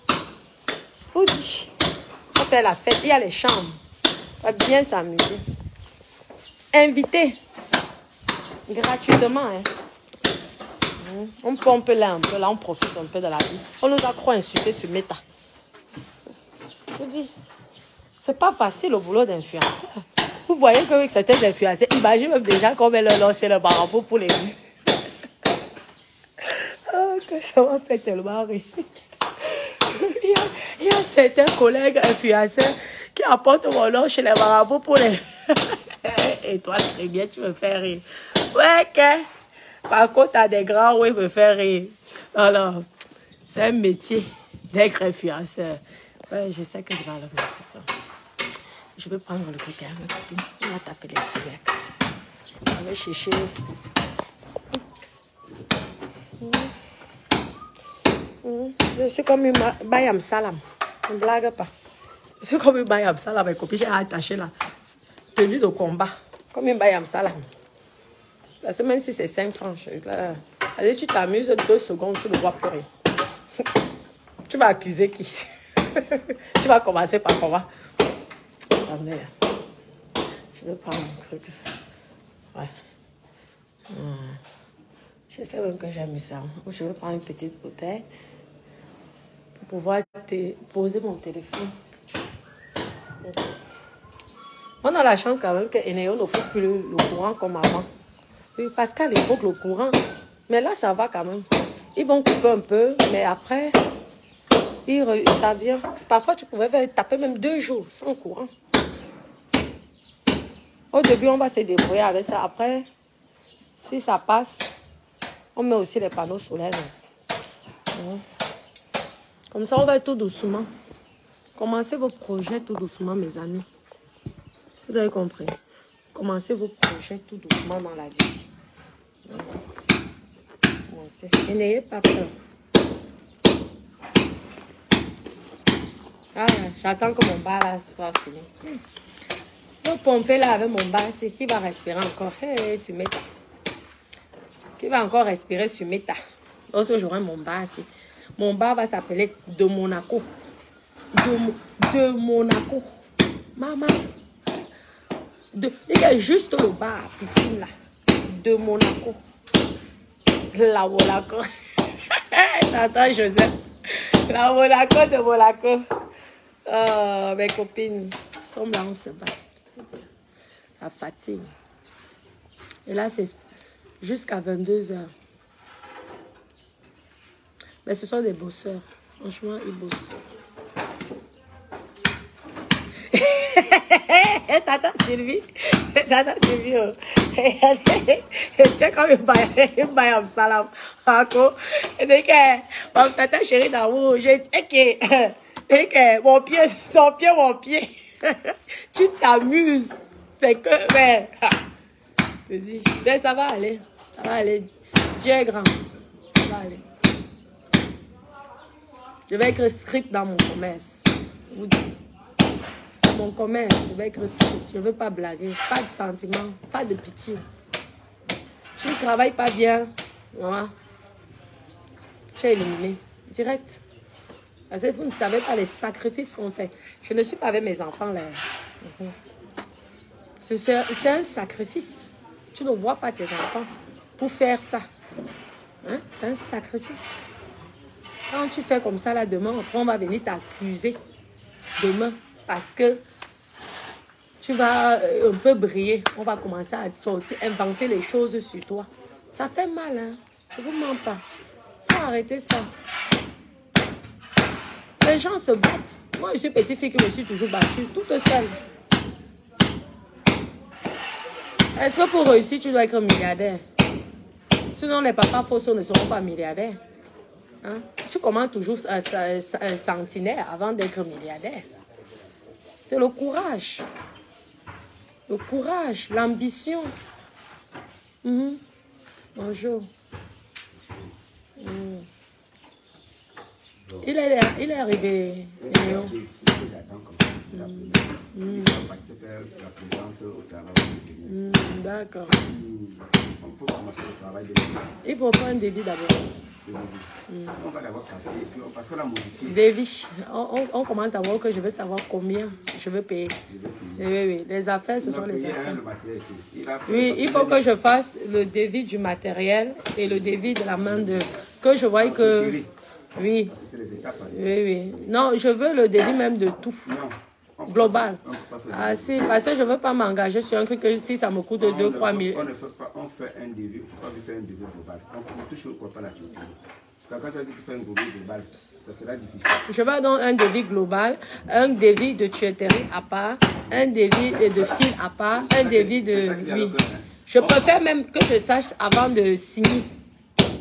Vous dites, on fait la fête, il y a les chambres. On va bien s'amuser. Invitez. Gratuitement. Hein. On pompe là un peu, là on profite un peu de la vie. On nous a trop insultés sur Meta. Je vous dis, c'est pas facile le boulot d'influenceur. Vous voyez que certains influenceurs, imagine même déjà qu'on met leur lancer le marabout pour les vues. Oh, que ça m'a fait tellement rire. Il y a certains collègues influenceurs qui apportent mon nom chez les marabouts pour les... Et toi, très bien, tu me fais rire. Ouais, que. Par contre, t'as des grands, oui, me faire rire. Alors, c'est un métier d'être influenceur. Ouais, je sais que je vais aller mettre ça. Je vais prendre le coca, ma copine. On va taper les cigarettes. On va chercher. Je suis comme une bayam salam. Ne blague pas. Je suis comme une bayam salam. Mes copines, j'ai attaché la tenue de combat. Comme une bayam salam. Parce que même si c'est 5 francs, là, tu t'amuses 2 secondes, tu ne vois plus rien. Tu vas accuser qui? Tu vas commencer par comment? Attendez. Je vais prendre un truc. Ouais. Je sais même que j'ai mis ça. Je vais prendre une petite bouteille pour pouvoir poser mon téléphone. On a la chance quand même que Enéo ne coupe plus le courant comme avant. Oui, parce qu'à l'époque, le courant, mais là, ça va quand même. Ils vont couper un peu, mais après, ça vient. Parfois, tu pouvais taper même 2 jours sans courant. Au début, on va se débrouiller avec ça. Après, si ça passe, on met aussi les panneaux solaires. Comme ça, on va tout doucement. Commencez vos projets tout doucement, mes amis. Vous avez compris? Commencez vos projets tout doucement dans la vie. Commencez. Et n'ayez pas peur. Ah, j'attends que mon bar là soit fini. Je vais pomper là avec mon bar, c'est qui va respirer encore. Hey, Sumeta. Qui va encore respirer Sumeta. Lorsque j'aurai mon bar ici. Mon bar va s'appeler De Monaco. De Monaco. Maman. Il y a juste le bar, piscine là. De Monaco. La Monaco. Attends, Joseph. La Monaco de Monaco. Oh, mes copines sont là, on se bat. La fatigue. Et là, c'est jusqu'à 22h. Mais ce sont des bosseurs. Franchement, ils bossent. Tata Sylvie, oh. C'est comme une bayam salam. Tata chérie d'amour, mon pied, ton pied, mon pied. Tu t'amuses. C'est que, mais, je dis, mais ça va aller. Ça va aller. Dieu est grand. Ça va aller. Je vais être stricte dans mon commerce. Vous dites. C'est mon commerce, je vais être strict. Je ne veux pas blaguer. Pas de sentiments, pas de pitié. Tu ne travailles pas bien, voilà. Tu es éliminé. Direct. Parce que vous ne savez pas les sacrifices qu'on fait. Je ne suis pas avec mes enfants là. C'est un sacrifice. Tu ne vois pas tes enfants pour faire ça. Hein? C'est un sacrifice. Quand tu fais comme ça là demain, après on va venir t'accuser. Demain. Parce que tu vas un peu briller. On va commencer à sortir, inventer les choses sur toi. Ça fait mal, hein. Je ne vous mens pas. Il faut arrêter ça. Les gens se battent. Moi, je suis petite fille qui me suis toujours battue, toute seule. Est-ce que pour réussir, tu dois être milliardaire? Sinon, les papas faussos ne seront pas milliardaires. Hein? Tu commences toujours centenaire avant d'être milliardaire. C'est le courage. Le courage, l'ambition. Bonjour. Il est arrivé. D'accord. Il faut faire un débit d'abord. On va d'abord passer, parce qu'on a modifié. Devis. On commence à voir que je veux savoir combien je veux payer. Oui. Les affaires, ce sont les affaires. Oui, il faut que je fasse le devis du matériel et le devis de la main d'œuvre. Que je voie que... Oui. Parce que c'est les étapes. Oui. Non, je veux le devis même de tout. Non. Global. Ah si, parce que je ne veux pas m'engager sur un truc que si ça me coûte 2-3 000. On ne fait pas, on fait un devis, on ne peut pas faire un devis global. On touche au quoi pas la Turquie. Quand tu as dit que tu fais un devis global, ça sera difficile. Je vais donc un devis global, un devis de tuyauterie à part, un devis de fil à part, un devis de... Oui. Je préfère même que je sache avant de signer.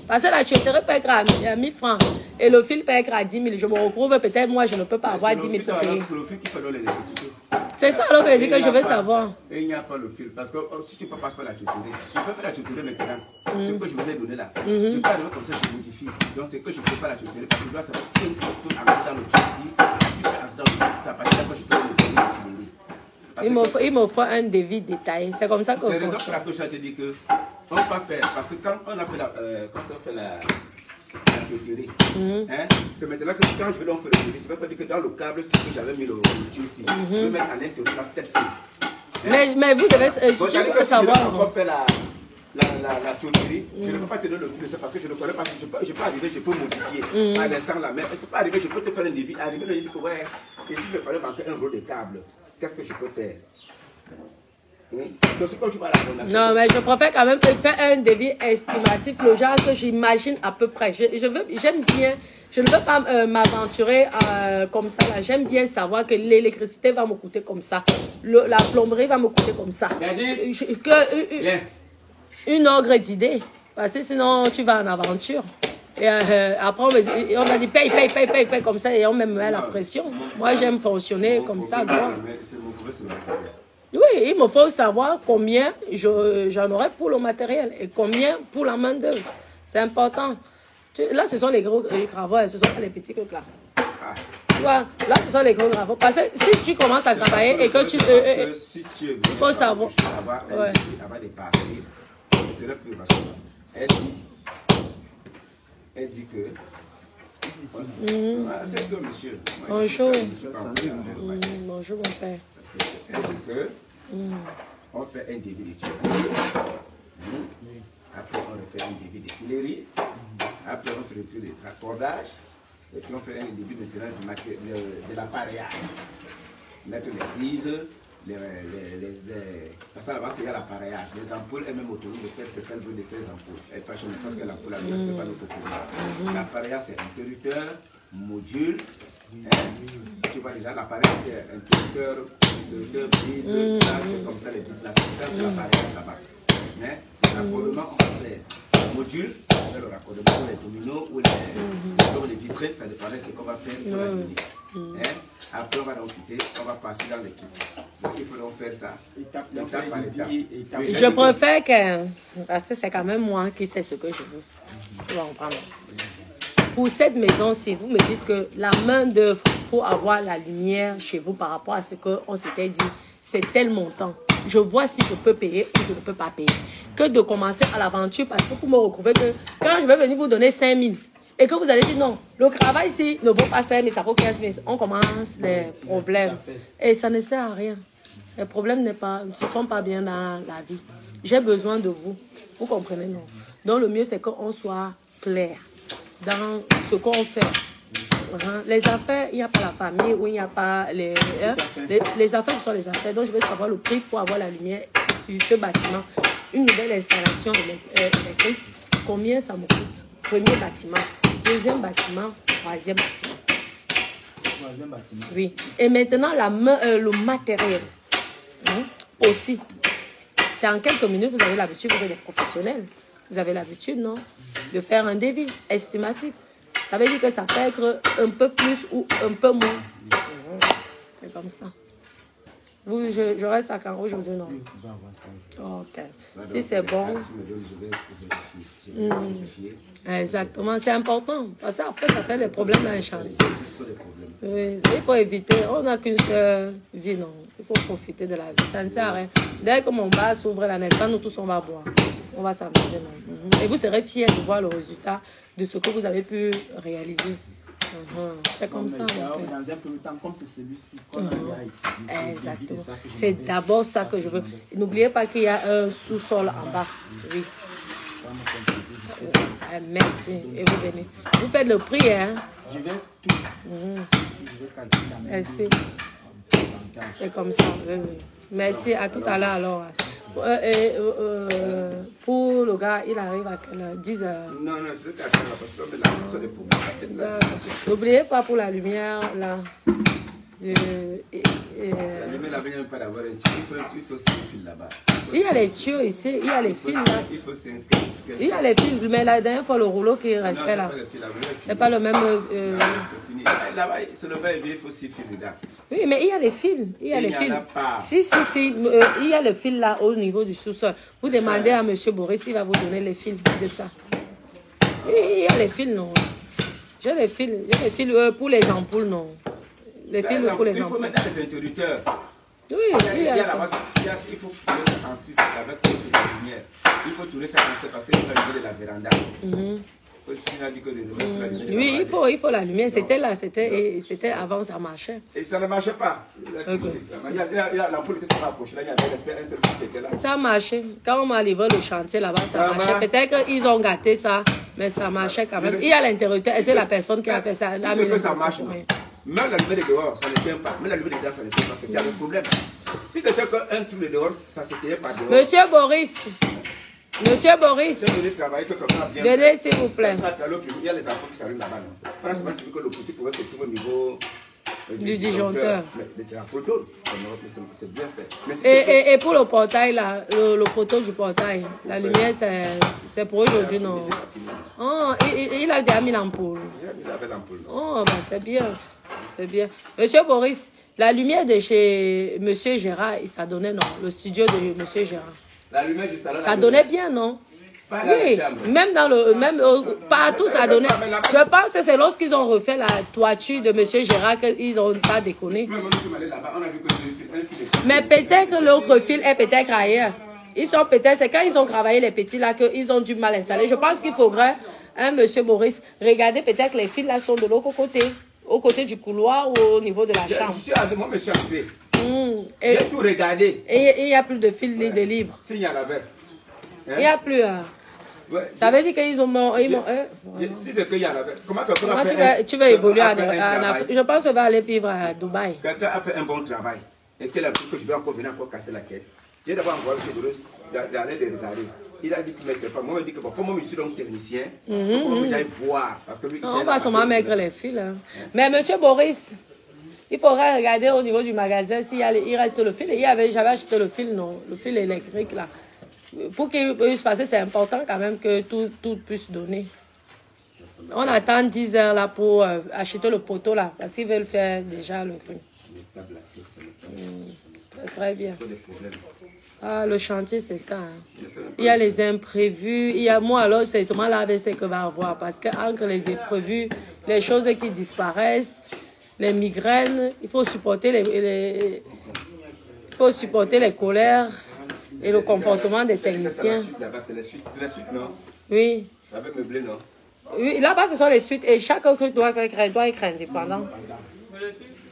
Parce que la tuyauterie peut être à 1000 francs et le fil peut être à 10 000. Je me retrouve peut-être, moi, je ne peux pas avoir 10 000 pour payer. C'est le fil qui fait l'électricité. C'est ça alors que je dis que je veux savoir. Et il n'y a pas le fil. Parce que si tu ne passes pas la tuyauterie, tu peux faire la tuyauterie maintenant. Ce que je vous ai donné là. Je ne peux pas arriver comme ça, je modifie. Donc c'est que je ne peux pas la tuyauterie. Parce que je dois savoir si une photo arrive dans le tuyau, tu fais dans le tuyau, ça passe là quand je fais le tuyau. Il me faut un devis détaillé. C'est comme ça que c'est raison pour laquelle je te dis que on va faire. Parce que quand on a fait la tuyauterie, c'est maintenant que quand je vais donc faire le devis, ça ne veut pas dire que dans le câble, si j'avais mis le tuyau ici, je vais mettre à l'intérieur 7 fils. Mais vous devez savoir. Si je vais faire la tuyauterie, je ne peux pas te donner le prix parce que je ne connais pas. Je peux arriver, je peux modifier à l'instant là. Mais c'est pas arrivé, je peux te faire un devis. Arriver, le devis que ouais, et si je fallait manquer un rôle de câble, qu'est-ce que je peux faire? Non, mais je préfère quand même faire un devis estimatif, le genre que j'imagine à peu près. J'aime bien, je ne veux pas m'aventurer comme ça. J'aime bien savoir que l'électricité va me coûter comme ça, la plomberie va me coûter comme ça. Une ordre d'idée, parce que sinon tu vas en aventure. Et après on va dire paye comme ça et on me met la pression. Moi j'aime fonctionner comme ça. Oui, il me faut savoir combien j'en aurai pour le matériel et combien pour la main d'œuvre. C'est important. Là, ce sont les gros travaux, ce sont pas les petits trucs là. Tu vois, là, ce sont les gros travaux. Parce que si tu commences à travailler et que tu... si tu veux, il faut savoir. Avoir des papiers, c'est le plus facile. Elle dit que... c'est que monsieur. Bonjour. Bonjour mon père. Elle dit que on fait un débit de tuyauterie. Après on fait un débit de filerie. Après on fait le raccordage. Et puis on fait un débit maintenant de l'appareillage. Mettre les prises, parce que là-bas c'est l'appareillage. Les ampoules, elles-mêmes autonomes de faire ce qu'elles veulent de ces ampoules. Elles fâchent n'importe quelle ampoule, ce n'est pas notre problème. L'appareillage c'est interrupteur, module. Tu vois déjà l'appareil interrupteur, prise, ça c'est comme ça les petites places. Ça c'est l'appareillage là-bas. Mais raccordement, on fait module, le raccordement ou les dominos ou les vitrines, ça dépend de ce qu'on va faire pour la clinique. Après on va donc quitter, on va passer dans l'équipe. Donc il faut donc faire ça, étape par étape. Je préfère que, parce que c'est quand même moi qui sais ce que je veux. Tu vas en prendre. Pour cette maison-ci, vous me dites que la main d'œuvre pour avoir la lumière chez vous par rapport à ce qu'on s'était dit, c'est tel montant. Je vois si je peux payer ou je ne peux pas payer. Que de commencer à l'aventure parce que vous me retrouvez que quand je vais venir vous donner 5 000 et que vous allez dire non, le travail ici ne vaut pas 5 000, ça vaut 15 000. On commence les problèmes et ça ne sert à rien. Les problèmes ne se font pas bien dans la vie. J'ai besoin de vous. Vous comprenez, non? Donc le mieux c'est qu'on soit clair dans ce qu'on fait. Les affaires, il n'y a pas la famille ou il n'y a pas les affaires, ce sont les affaires. Donc je veux savoir le prix pour avoir la lumière sur ce bâtiment. Une nouvelle installation électrique, combien ça me coûte? Premier bâtiment, deuxième bâtiment, troisième bâtiment. Oui. Et maintenant le matériel aussi. C'est en quelques minutes, vous avez l'habitude, vous êtes des professionnels. Vous avez l'habitude, non? De faire un devis estimatif. Ça veut dire que ça peut être un peu plus ou un peu moins. C'est comme ça. Vous, je reste à Caro aujourd'hui, non? Ok. Si c'est bon. Exactement, c'est important. Parce que après, ça fait les problèmes dans les chantiers. Oui, il faut éviter. On n'a qu'une seule vie, non. Il faut profiter de la vie. Ça ne sert à rien. Dès que mon bar s'ouvre la n'est-ce pas, nous tous on va boire. On va s'amuser. Et vous serez fiers de voir le résultat de ce que vous avez pu réaliser. C'est comme ça. Dans un premier temps, comme c'est celui-ci. Exactement. C'est d'abord ça que je veux. N'oubliez pas qu'il y a un sous-sol en bas. Oui. Merci. Et vous venez. Vous faites le prix, hein? Je vais tout. Merci. C'est comme ça. Oui. Merci. À tout à l'heure alors. Pour le gars, il arrive à quelle heure? 10 heures. Non, non, c'est le cas, parce que là, c'est des problèmes. N'oubliez pas pour la lumière, là. La lumière, là, il n'y a pas d'avoir un tuyau. Il faut 5 fils là-bas. Il y a les tuyaux ici, il y a les fils là. Il faut 5. Il y a les fils, mais la dernière fois, le rouleau qui restait là. C'est pas le même. C'est fini. Là-bas, c'est le bain, il faut 6 fils dedans. Oui, mais il y a les fils. Il y a les fils. Si. Il y a le fil là au niveau du sous-sol. Vous demandez à M. Boris, il va vous donner les fils de ça. Il y a les fils, non. J'ai les fils pour les ampoules, non. Les fils pour les ampoules. Il faut maintenant les interrupteurs. Oui, il y a là-bas, il faut tourner ça en 6 avec la lumière. Il faut tourner ça en 7 parce qu'il faut la lumière de la véranda. Oui, il faut la lumière. C'était là, c'était avant, ça marchait. Et ça ne marchait pas. L'ampoule était rapprochée. Là, il y avait un seul fil qui était là. Ça marchait. Quand on m'a livré le chantier là-bas, ça marchait. Peut-être qu'ils ont gâté ça, mais ça marchait quand même. Il y a l'interrupteur et c'est la personne qui a fait ça. Si c'est que ça marche, même la lumière de dehors, ça ne tient pas. Même la lumière de dehors, ça ne tient pas. C'est qu'il y a un problème. Si c'était qu'un truc de dehors, ça ne se tenait pas dehors. Monsieur Boris, venez s'il vous plaît. Il y a les enfants qui s'allument là-bas. Voilà, c'est pas que le petit pouvait se trouver au niveau du disjoncteur. C'est bien fait. Et pour le portail, là, le poteau du portail, la lumière, c'est pour aujourd'hui, non? Oh, il a déjà mis l'ampoule. Il avait l'ampoule. Oh, ben c'est bien. C'est bien. Monsieur Boris, la lumière de chez Monsieur Gérard, ça donnait, non? Le studio de Monsieur Gérard. La lumière du salon. Ça donnait bien, non? Oui, même dans le, partout ça donnait. Je pense que c'est lorsqu'ils ont refait la toiture de Monsieur Gérard qu'ils ont ça déconné. Mais peut-être que l'autre fil est peut-être ailleurs. Ils sont peut-être, c'est quand ils ont travaillé les petits là qu'ils ont dû mal installer. Je pense qu'il faudrait, Monsieur Boris, regarder peut-être que les fils là sont de l'autre côté, au côté du couloir ou au niveau de la chambre. Moi, je suis arrivé. J'ai tout regardé. Et il n'y a plus de fils de libre. S'il y en avait. Il n'y a plus. Ça veut dire qu'ils ont... Si c'est qu'il y en avait. Comment tu vas évoluer en Afrique? Je pense que je vais aller vivre à Dubaï. Quelqu'un a fait un bon travail. Et quel est que je vais encore venir encore casser la tête. J'ai d'abord envoyé M. Boris d'aller les regarder. Il a dit qu'il ne mettrait pas. Moi, il dit que bon, comme je suis donc technicien, j'aille voir. Parce que lui, on va sûrement mettre les fils. Mais M. Boris, il faudra regarder au niveau du magasin s'il reste le fil. J'avais acheté le fil, non, le fil électrique là. Pour qu'il puisse passer, c'est important quand même que tout puisse donner. On attend 10 heures là pour acheter le poteau là, parce qu'ils veulent faire déjà le truc. Très bien. Ah, le chantier, c'est ça. Hein. Il y a les imprévus. Il y a moi alors, c'est seulement l'AVC que va avoir, parce qu'entre les imprévus, les choses qui disparaissent, les migraines, il faut supporter les colères. Et le comportement des techniciens. C'est les suites, non? Oui. Avec meublé, non? Oui, là-bas, ce sont les suites. Et chaque truc doit être indépendant.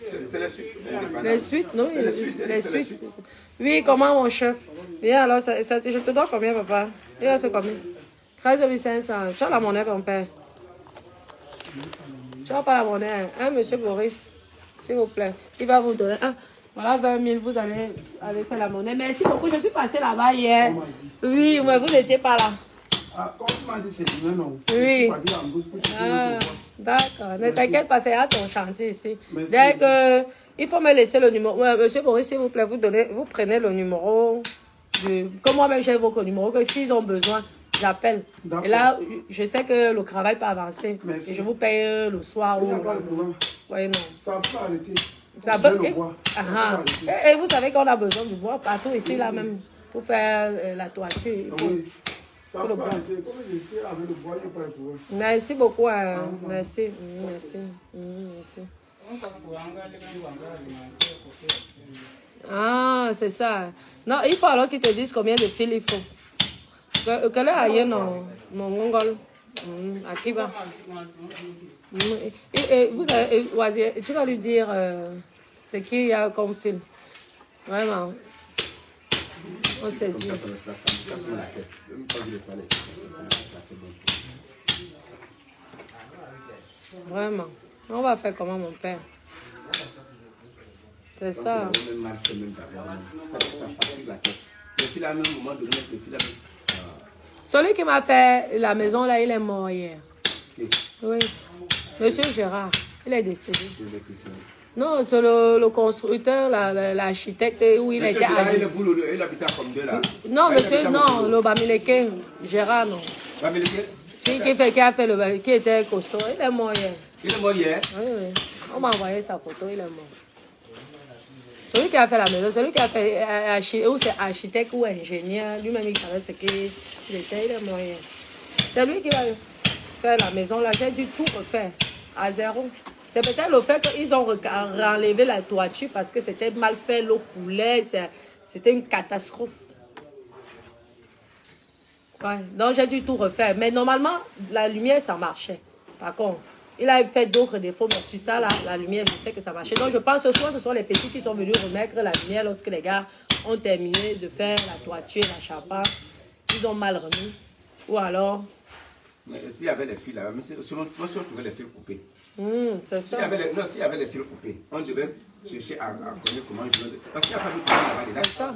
C'est les suites. Les suites, non? Les suites. Oui, comment, mon chef? Viens, alors, je te dois combien, papa? Il reste combien? 13 500. Tu as la monnaie, mon père? Tu n'as pas la monnaie? Hein, monsieur Boris? S'il vous plaît. Il va vous donner. Voilà 20 000, vous allez faire la monnaie. Merci beaucoup, je suis passée là-bas hier. Oui, mais vous n'étiez pas là. Ah, comme tu m'as dit, c'est demain, non? Oui. D'accord, ne t'inquiète pas, c'est à ton chantier ici. Dès que, il faut me laisser le numéro. Monsieur Boris, s'il vous plaît, vous prenez le numéro. Comme moi-même, j'ai vos numéros, que s'ils ont besoin, j'appelle. Et là, je sais que le travail peut avancer. Merci. Et je vous paye le soir. Oui, non. Ça peut arrêter. Ça peut, et vous savez qu'on a besoin de bois partout ici, là même, pour faire la toiture. Il faut, le bois. Merci beaucoup. Merci. Ah, c'est ça. Non, il faut alors qu'ils te disent combien de fils il faut. Quel est ailleurs, non, mon mongol? Qui va? Tu vas lui dire ce qu'il y a comme fil. Vraiment. On s'est dit. Vraiment. On va faire comment, mon père? C'est ça. Les filles, à un moment donné, les filles, Celui qui m'a fait la maison, là, il est mort hier. okay. Oui. Monsieur Gérard, il est décédé. Je vais pisser. Non, c'est le constructeur, l'architecte, où il Monsieur était. Gérard, il est boulot, il habite à comme deux là. Non, Il monsieur, habite à non, Mokoto. le Bamileke, Gérard, non. Bamileke? Qui a fait le qui était costaud, il est mort hier. Il est mort hier. Oui, oui. On m'a envoyé sa photo, il est mort. Celui qui a fait la maison, celui qui a fait, ou c'est architecte ou ingénieur, lui-même il savait ce qu'il était, il est mort hier. C'est lui qui va faire la maison là, j'ai dû tout refaire à zéro. C'est peut-être le fait qu'ils ont enlevé la toiture parce que c'était mal fait, l'eau coulait, c'était une catastrophe. Ouais, donc j'ai dû tout refaire. Mais normalement, la lumière, ça marchait. Par contre, il a fait d'autres défauts, mais sur ça, là, la lumière, je sais que ça marchait. Donc je pense que soit ce sont les petits qui sont venus remettre la lumière lorsque les gars ont terminé de faire la toiture, la charpente. Ils ont mal remis. Ou alors... Mais s'il y avait les fils là, mais selon moi, si on trouvait les fils coupés. C'est ça. S'il y avait les fils coupés, on devait chercher à connaître comment jouer. Parce qu'il n'y a pas de problème là-bas déjà. C'est ça.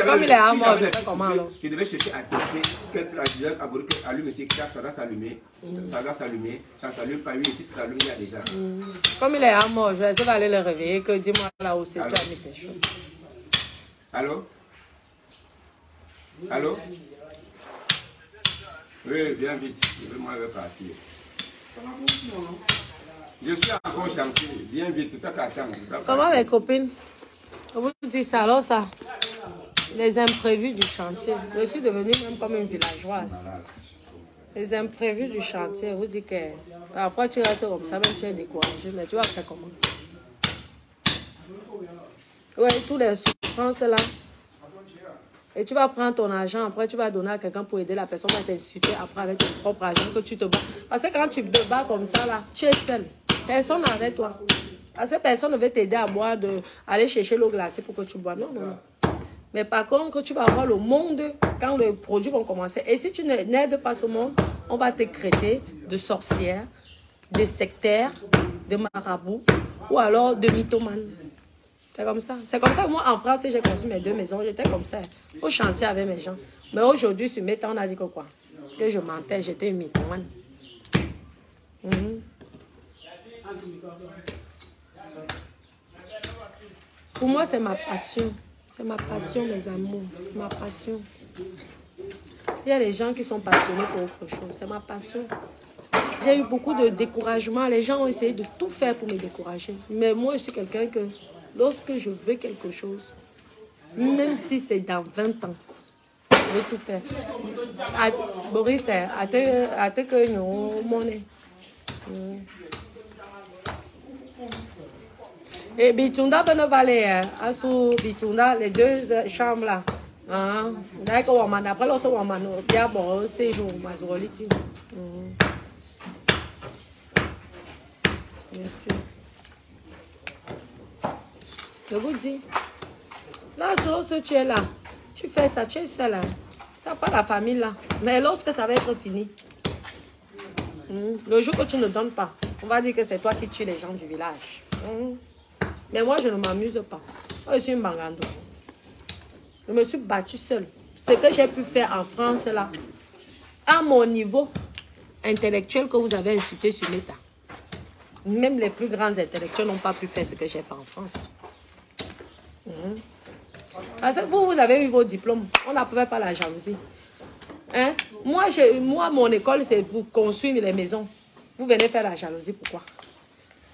Comme il est à mort, je fais comment alors? Tu devais chercher à tester quel fil allume ici, ça doit s'allumer, ça doit s'allumer, ça ne s'allume pas, oui, ici ça s'allume, il y a déjà. Comme il est à mort, je vais essayer d'aller le réveiller, que dis-moi là où c'est, tu as mis tes choses. Allô? Allô? Oui, viens vite, moi je vais partir. Je suis encore au chantier, viens vite, c'est pas qu'attendre. Comment mes copines? Je vous dis ça, alors ça, les imprévus du chantier. Je suis devenue même comme une villageoise. Les imprévus du chantier, je vous dis que parfois tu restes comme ça, même tu es découragé, mais tu vas faire comment? Oui, tous les souffrances là. Et tu vas prendre ton argent, après tu vas donner à quelqu'un pour aider la personne, va t'insulter après avec ton propre argent que tu te bats. Parce que quand tu te bats comme ça là, tu es seul. Personne n'est avec toi. Parce que personne ne veut t'aider à boire, aller chercher l'eau glacée pour que tu bois. Non, non, non. Mais par contre, que tu vas voir le monde quand les produits vont commencer. Et si tu n'aides pas ce monde, on va te traiter de sorcière, de sectaire, de marabout ou alors de mythomane. C'est comme ça. C'est comme ça que moi, en France, j'ai construit mes 2 maisons. J'étais comme ça, au chantier avec mes gens. Mais aujourd'hui, sur mes temps, on a dit que quoi? Que je mentais, j'étais une mythomane. Pour moi, c'est ma passion. C'est ma passion, mes amours. C'est ma passion. Il y a des gens qui sont passionnés pour autre chose. C'est ma passion. J'ai eu beaucoup de découragement. Les gens ont essayé de tout faire pour me décourager. Mais moi, je suis quelqu'un que, lorsque je veux quelque chose, même si c'est dans 20 ans, je vais tout faire. Boris, à te que nous, monnaie. Et Bitunda Benevale, Asu Bitunda, les 2 chambres là. D'accord, après l'autre, on m'a bien bon séjour, ma solitude. Merci. Je vous dis, là, lorsque tu es là, tu fais ça, tu es seul là. Tu n'as pas la famille là. Mais lorsque ça va être fini, le jour que tu ne donnes pas, on va dire que c'est toi qui tues les gens du village. Mais moi, je ne m'amuse pas. Moi, je suis une bangando. Je me suis battue seule. Ce que j'ai pu faire en France là, à mon niveau intellectuel que vous avez insulté sur l'État. Même les plus grands intellectuels n'ont pas pu faire ce que j'ai fait en France. Parce que vous avez eu vos diplômes. On n'approuve pas la jalousie. Hein? Moi, mon école, c'est pour construire les maisons. Vous venez faire la jalousie, pourquoi?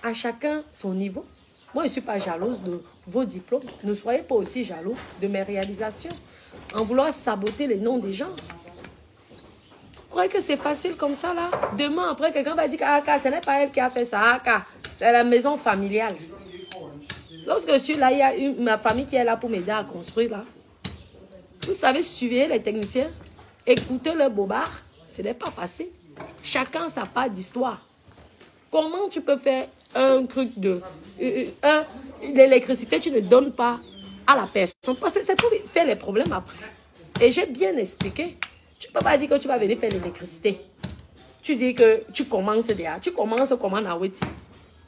À chacun son niveau. Moi, je ne suis pas jalouse de vos diplômes. Ne soyez pas aussi jaloux de mes réalisations. En vouloir saboter les noms des gens. Vous croyez que c'est facile comme ça, là? Demain, après, quelqu'un va dire que ce n'est pas elle qui a fait ça. C'est la maison familiale. Lorsque je suis là, il y a ma famille qui est là pour m'aider à construire, là. Vous savez, suivez les techniciens. Écoutez le bobard. Ce n'est pas facile. Chacun sa part d'histoire. Comment tu peux faire un truc de... l'électricité, tu ne donnes pas à la personne. Parce que c'est pour faire les problèmes après. Et j'ai bien expliqué. Tu ne peux pas dire que tu vas venir faire l'électricité. Tu dis que tu commences déjà. Tu commences comment à Weti.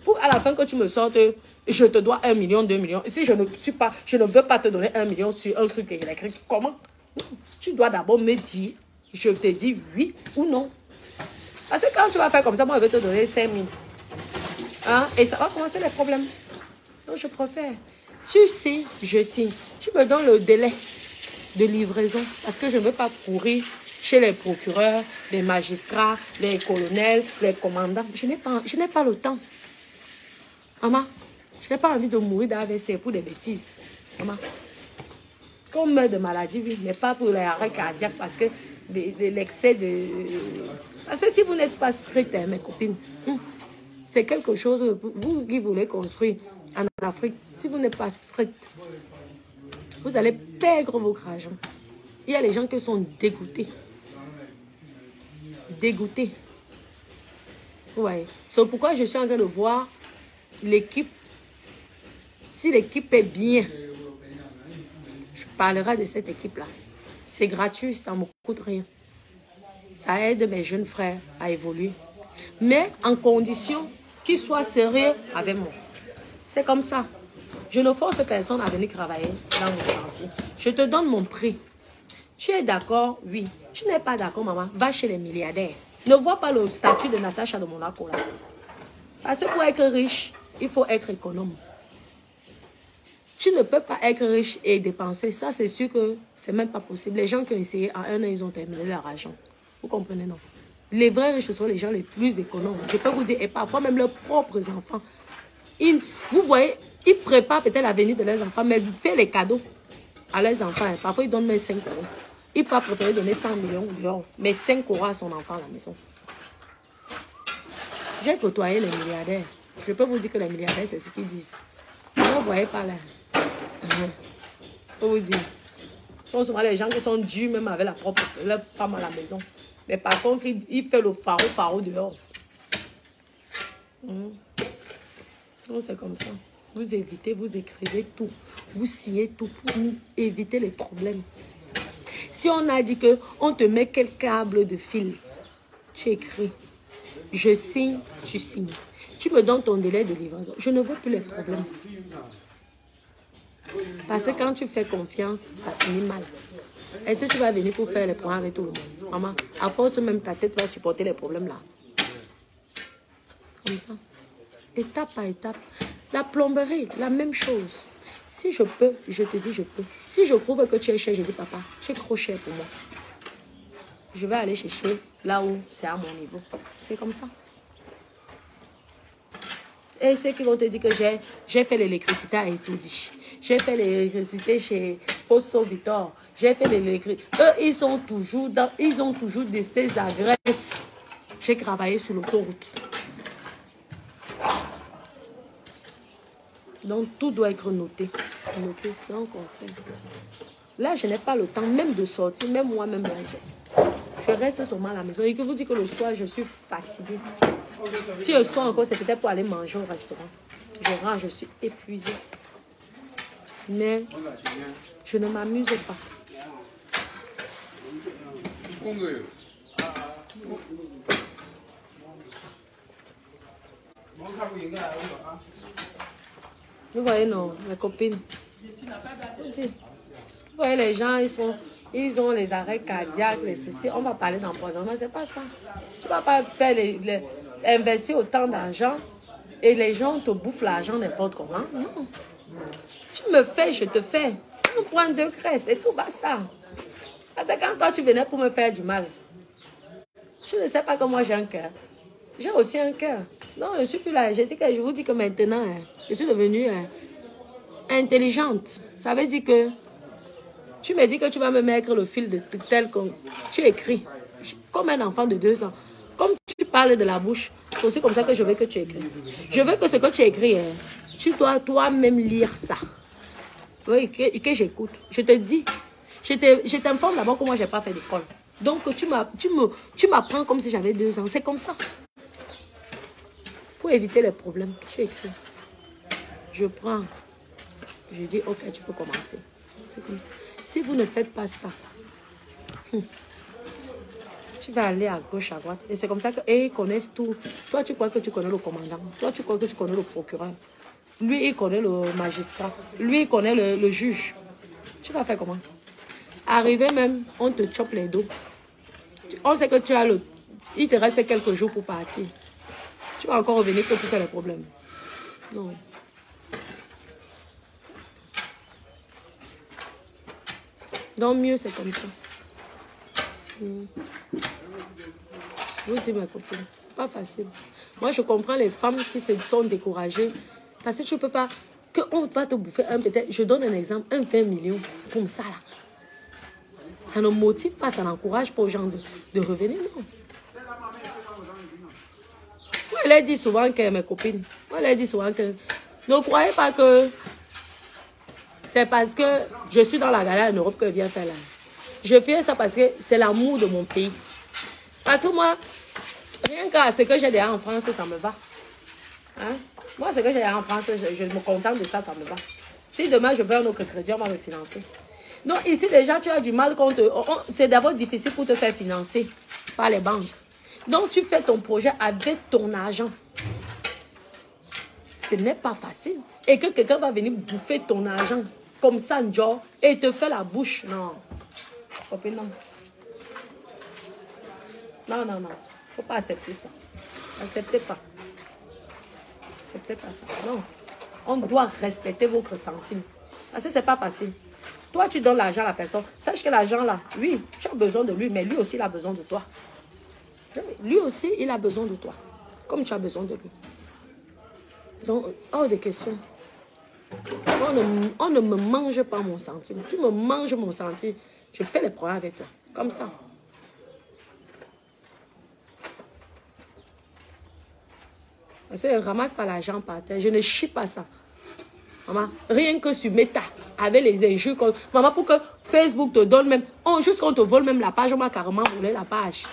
Pour à la fin que tu me sortes, je te dois 1 million, 2 millions. Si je ne veux pas te donner 1 million sur un truc électrique, comment? Tu dois d'abord me dire, je te dis oui ou non. Parce que quand tu vas faire comme ça, moi, je vais te donner 5 000. Hein? Et ça va commencer les problèmes. Donc, je préfère. Tu sais, je signe. Tu me donnes le délai de livraison. Parce que je ne veux pas courir chez les procureurs, les magistrats, les colonels, les commandants. Je n'ai pas le temps. Maman, je n'ai pas envie de mourir d'AVC pour des bêtises. Maman, qu'on meurt de maladie, oui, mais pas pour les arrêts cardiaques parce que l'excès de... Parce que si vous n'êtes pas strict, hein, mes copines, c'est quelque chose, vous qui voulez construire en Afrique, si vous n'êtes pas strict, vous allez perdre votre argent. Il y a les gens qui sont dégoûtés. Dégoûtés. Ouais. C'est pourquoi je suis en train de voir l'équipe. Si l'équipe est bien, je parlerai de cette équipe-là. C'est gratuit, ça ne me coûte rien. Ça aide mes jeunes frères à évoluer. Mais en condition qu'ils soient sérieux avec moi. C'est comme ça. Je ne force personne à venir travailler dans mon chantier. Je te donne mon prix. Tu es d'accord? Oui. Tu n'es pas d'accord, maman? Va chez les milliardaires. Ne vois pas le statut de Natacha de Monaco là. Parce que pour être riche, il faut être économe. Tu ne peux pas être riche et dépenser. Ça, c'est sûr que c'est même pas possible. Les gens qui ont essayé en un an, ils ont terminé leur argent. Vous comprenez, non? Les vrais riches, ce sont les gens les plus économes. Je peux vous dire, et parfois même leurs propres enfants. Vous voyez, ils préparent peut-être l'avenir de leurs enfants, mais ils font les cadeaux à leurs enfants. Parfois, ils donnent même 5 euros. Ils peuvent préférer donner 100 millions d'euros, mais 5 euros à son enfant à la maison. J'ai côtoyé les milliardaires. Je peux vous dire que les milliardaires, c'est ce qu'ils disent. Vous ne voyez pas là. Je peux vous dire. Ce sont souvent les gens qui sont durs même avec leur femme à la maison. Mais par contre, il fait le pharo dehors. Donc c'est comme ça. Vous évitez, vous écrivez tout. Vous signez tout pour éviter les problèmes. Si on a dit qu'on te met quel câble de fil, tu écris. Je signe, tu signes. Tu me donnes ton délai de livraison. Je ne veux plus les problèmes. Parce que quand tu fais confiance, ça finit mal. Est-ce que tu vas venir pour faire les points avec tout le monde? Maman, à force même ta tête va supporter les problèmes là. Comme ça. Étape par étape. La plomberie, la même chose. Si je peux, je te dis je peux. Si je trouve que tu es cher, je dis papa, tu es trop cher pour moi. Je vais aller chercher là où c'est à mon niveau. C'est comme ça. Et ceux qui vont te dire que j'ai fait l'électricité à Etoudi. J'ai fait l'électricité chez Fosso Victor. J'ai fait l'électricité. Eux, ils ont toujours de ces adresses. J'ai travaillé sur l'autoroute. Donc, tout doit être noté. Noté, c'est un conseil. Là, je n'ai pas le temps même de sortir. Même moi-même, je reste seulement à la maison. Et que vous dites que le soir, je suis fatiguée. Si le soir encore, c'est peut-être pour aller manger au restaurant. Je rentre, je suis épuisée. Mais je ne m'amuse pas. Vous voyez, non, mes copines. Vous voyez, les gens, ils ont les arrêts cardiaques, les ceci. On va parler d'empoisonnement, c'est pas ça. Tu ne vas pas faire investir autant d'argent et les gens te bouffent l'argent n'importe comment. Non. Tu me fais, je te fais. On prend 2 graisses et tout, basta. Parce que quand toi, tu venais pour me faire du mal, je ne sais pas que moi j'ai un cœur. J'ai aussi un cœur. Non, je ne suis plus là. Je vous dis que maintenant, je suis devenue intelligente. Ça veut dire que tu me dis que tu vas me mettre le fil de tel que tu écris. Comme un enfant de 2 ans. Comme tu parles de la bouche, c'est aussi comme ça que je veux que tu écris. Je veux que ce que tu écris, tu dois toi-même lire ça. Oui, que j'écoute. Je te dis, je t'informe d'abord que moi, je n'ai pas fait d'école. Donc, tu m'apprends comme si j'avais 2 ans. C'est comme ça. Pour éviter les problèmes, tu écris. Je prends. Je dis, ok, tu peux commencer. C'est comme ça. Si vous ne faites pas ça, tu vas aller à gauche, à droite. Et c'est comme ça qu'ils connaissent tout. Toi, tu crois que tu connais le commandant. Toi, tu crois que tu connais le procureur. Lui, il connaît le magistrat. Lui, il connaît le juge. Tu vas faire comment? Arrivé même, on te chope les dos. On sait que tu as le... Il te reste quelques jours pour partir. Tu vas encore revenir que pour faire les problèmes. Non. Donc mieux, c'est comme ça. Vous dites, ma copine, c'est pas facile. Moi, je comprends les femmes qui se sont découragées. Parce que tu ne peux pas... Qu'on va te bouffer un peut-être... Je donne un exemple, un 20 millions. Comme ça, là. Ça ne motive pas, ça n'encourage pas aux gens de revenir, non. Moi, elle a dit souvent que mes copines... Moi, elle a dit souvent que... Ne croyez pas que... C'est parce que je suis dans la galère en Europe que je viens faire là. Je fais ça parce que c'est l'amour de mon pays. Parce que moi, rien qu'à ce que j'ai déjà en France, ça me va. Hein? Moi, ce que j'ai déjà en France, je me contente de ça, ça me va. Si demain je veux un autre crédit, on va me financer. Donc ici déjà, tu as du mal contre... C'est d'abord difficile pour te faire financer par les banques. Donc tu fais ton projet avec ton argent. Ce n'est pas facile. Et que quelqu'un va venir bouffer ton argent comme ça, genre, et te fait la bouche. Non. Non. Non, non, non. Faut pas accepter ça. Acceptez pas. Acceptez pas ça. Non. On doit respecter votre centime. Parce que c'est pas facile. Toi, tu donnes l'argent à la personne. Sache que l'argent là, oui, tu as besoin de lui, mais lui aussi, il a besoin de toi. Lui aussi, il a besoin de toi. Comme tu as besoin de lui. Donc, hors de question. On ne me mange pas mon centime. Tu me manges mon centime. Je fais les problèmes avec toi. Comme ça. Parce que je ne ramasse pas l'argent par terre. Je ne chie pas ça. Maman, rien que sur Meta, avec les injures. Maman, pour que Facebook te donne même... juste qu'on te vole même la page, on m'a carrément volé la page.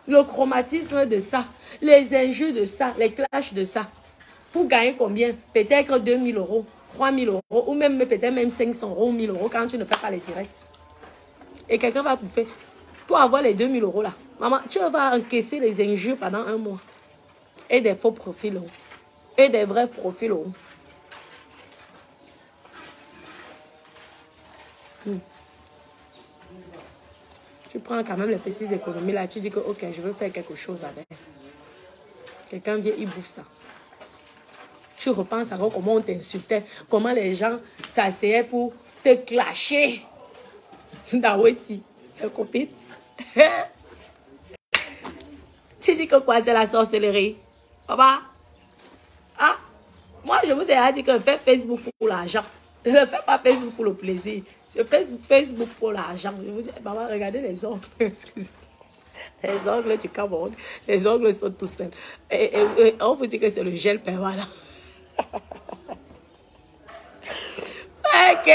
Le chromatisme de ça. Les injures de ça. Les clashs de ça. Pour gagner combien? Peut-être 2 000 €, 3 000 €, ou même peut-être même 500 € ou 1 000 € quand tu ne fais pas les directs. Et quelqu'un va bouffer. Pour avoir les 2 000 € là, maman, tu vas encaisser les injures pendant 1 mois. Et des faux profils. Et des vrais profils. Tu prends quand même les petites économies là, tu dis que ok, je veux faire quelque chose avec. Quelqu'un vient, il bouffe ça. Tu repenses encore comment on t'insultait, comment les gens s'asseyaient pour te clasher. Daweti, copine. Tu dis que quoi, c'est la sorcellerie? Papa? Ah, moi je vous ai dit que je fais Facebook pour l'argent. Je ne fais pas Facebook pour le plaisir. Je fais Facebook pour l'argent. Je vous dis, maman, regardez les ongles. Excusez. Les ongles du Cameroun. Les ongles sont tout seuls. Et on vous dit que c'est le gel permanent. Ok.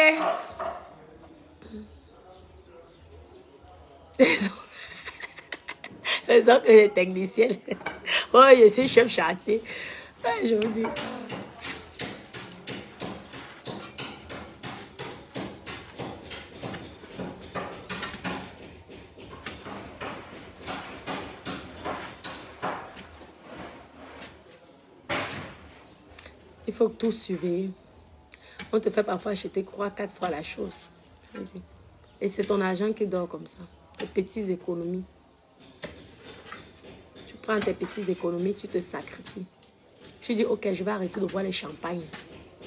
Les ongles des techniciens. Oh, je suis chef chantier. Je vous dis. Il faut tout surveiller. On te fait parfois acheter 3, 4 fois la chose. Et c'est ton argent qui dort comme ça. Tes petites économies. Tu prends tes petites économies, tu te sacrifies. Tu dis, ok, je vais arrêter de boire les champagnes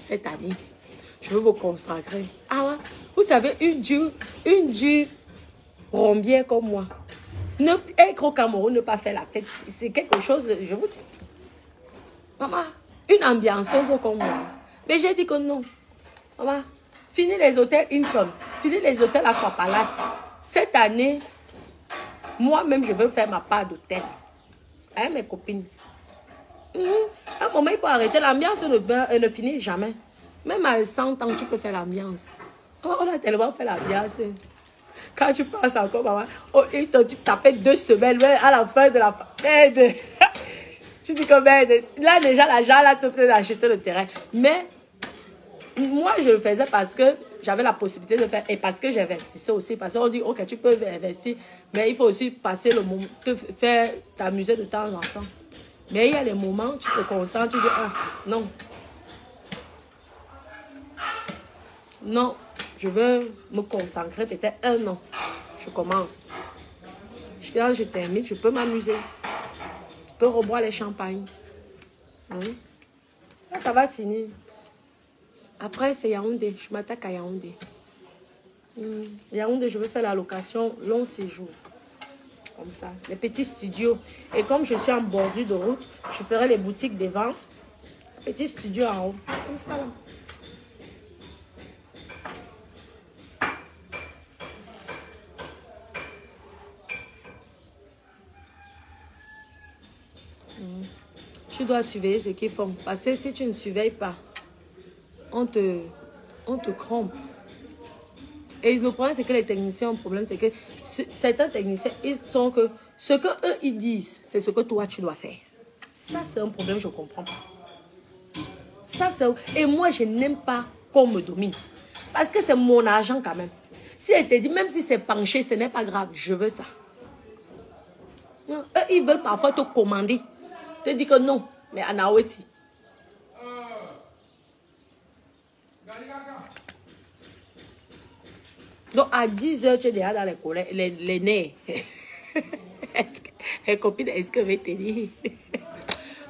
cette année. Je veux me consacrer. Ah ouais, vous savez, une dure rombière comme moi. Être au Cameroun, ne pas faire la fête, c'est quelque chose, je vous dis. Maman, une ambianceuse comme moi. Mais j'ai dit que non. Maman, finis les hôtels Hilton, finis les hôtels Aquapalace. Cette année, moi-même, je veux faire ma part d'hôtel. Hein, mes copines? À un moment, il faut arrêter. L'ambiance ne finit jamais. Même à 100 ans, tu peux faire l'ambiance. On a tellement fait l'ambiance. Quand tu passes encore, maman, tu tapais 2 semaines à la fin de la merde. Tu dis que merde. Là, déjà, l'argent, là, tu peux acheter le terrain. Mais, moi, je le faisais parce que j'avais la possibilité de faire. Et parce que j'investissais aussi. Parce qu'on dit, ok, tu peux investir. Mais il faut aussi passer le moment, te faire t'amuser de temps en temps. Mais il y a des moments où tu te concentres, tu dis, ah, non. Non. Je veux me consacrer peut-être 1 an. Je commence. Quand je termine, je peux m'amuser. Je peux reboire les champagnes. Là, ça va finir. Après, c'est Yaoundé. Je m'attaque à Yaoundé. Yaoundé, je veux faire la location long séjour. Comme ça. Les petits studios. Et comme je suis en bordure de route, je ferai les boutiques devant. Petit studio en haut. Comme ça, là. Tu dois surveiller ce qu'ils font. Parce que si tu ne surveilles pas, on te crompe. Et le problème, c'est que les techniciens ont un problème. C'est que certains techniciens, ils sont que ce que eux ils disent, c'est ce que toi, tu dois faire. Ça, c'est un problème, je ne comprends pas. Ça, et moi, je n'aime pas qu'on me domine. Parce que c'est mon argent quand même. Si elle te dit, même si c'est penché, ce n'est pas grave, je veux ça. Non, eux, ils veulent parfois te commander. Te dire que non, mais Anaweti. Donc à 10h, tu es déjà dans les nez. Copine, est-ce que je vais te dire?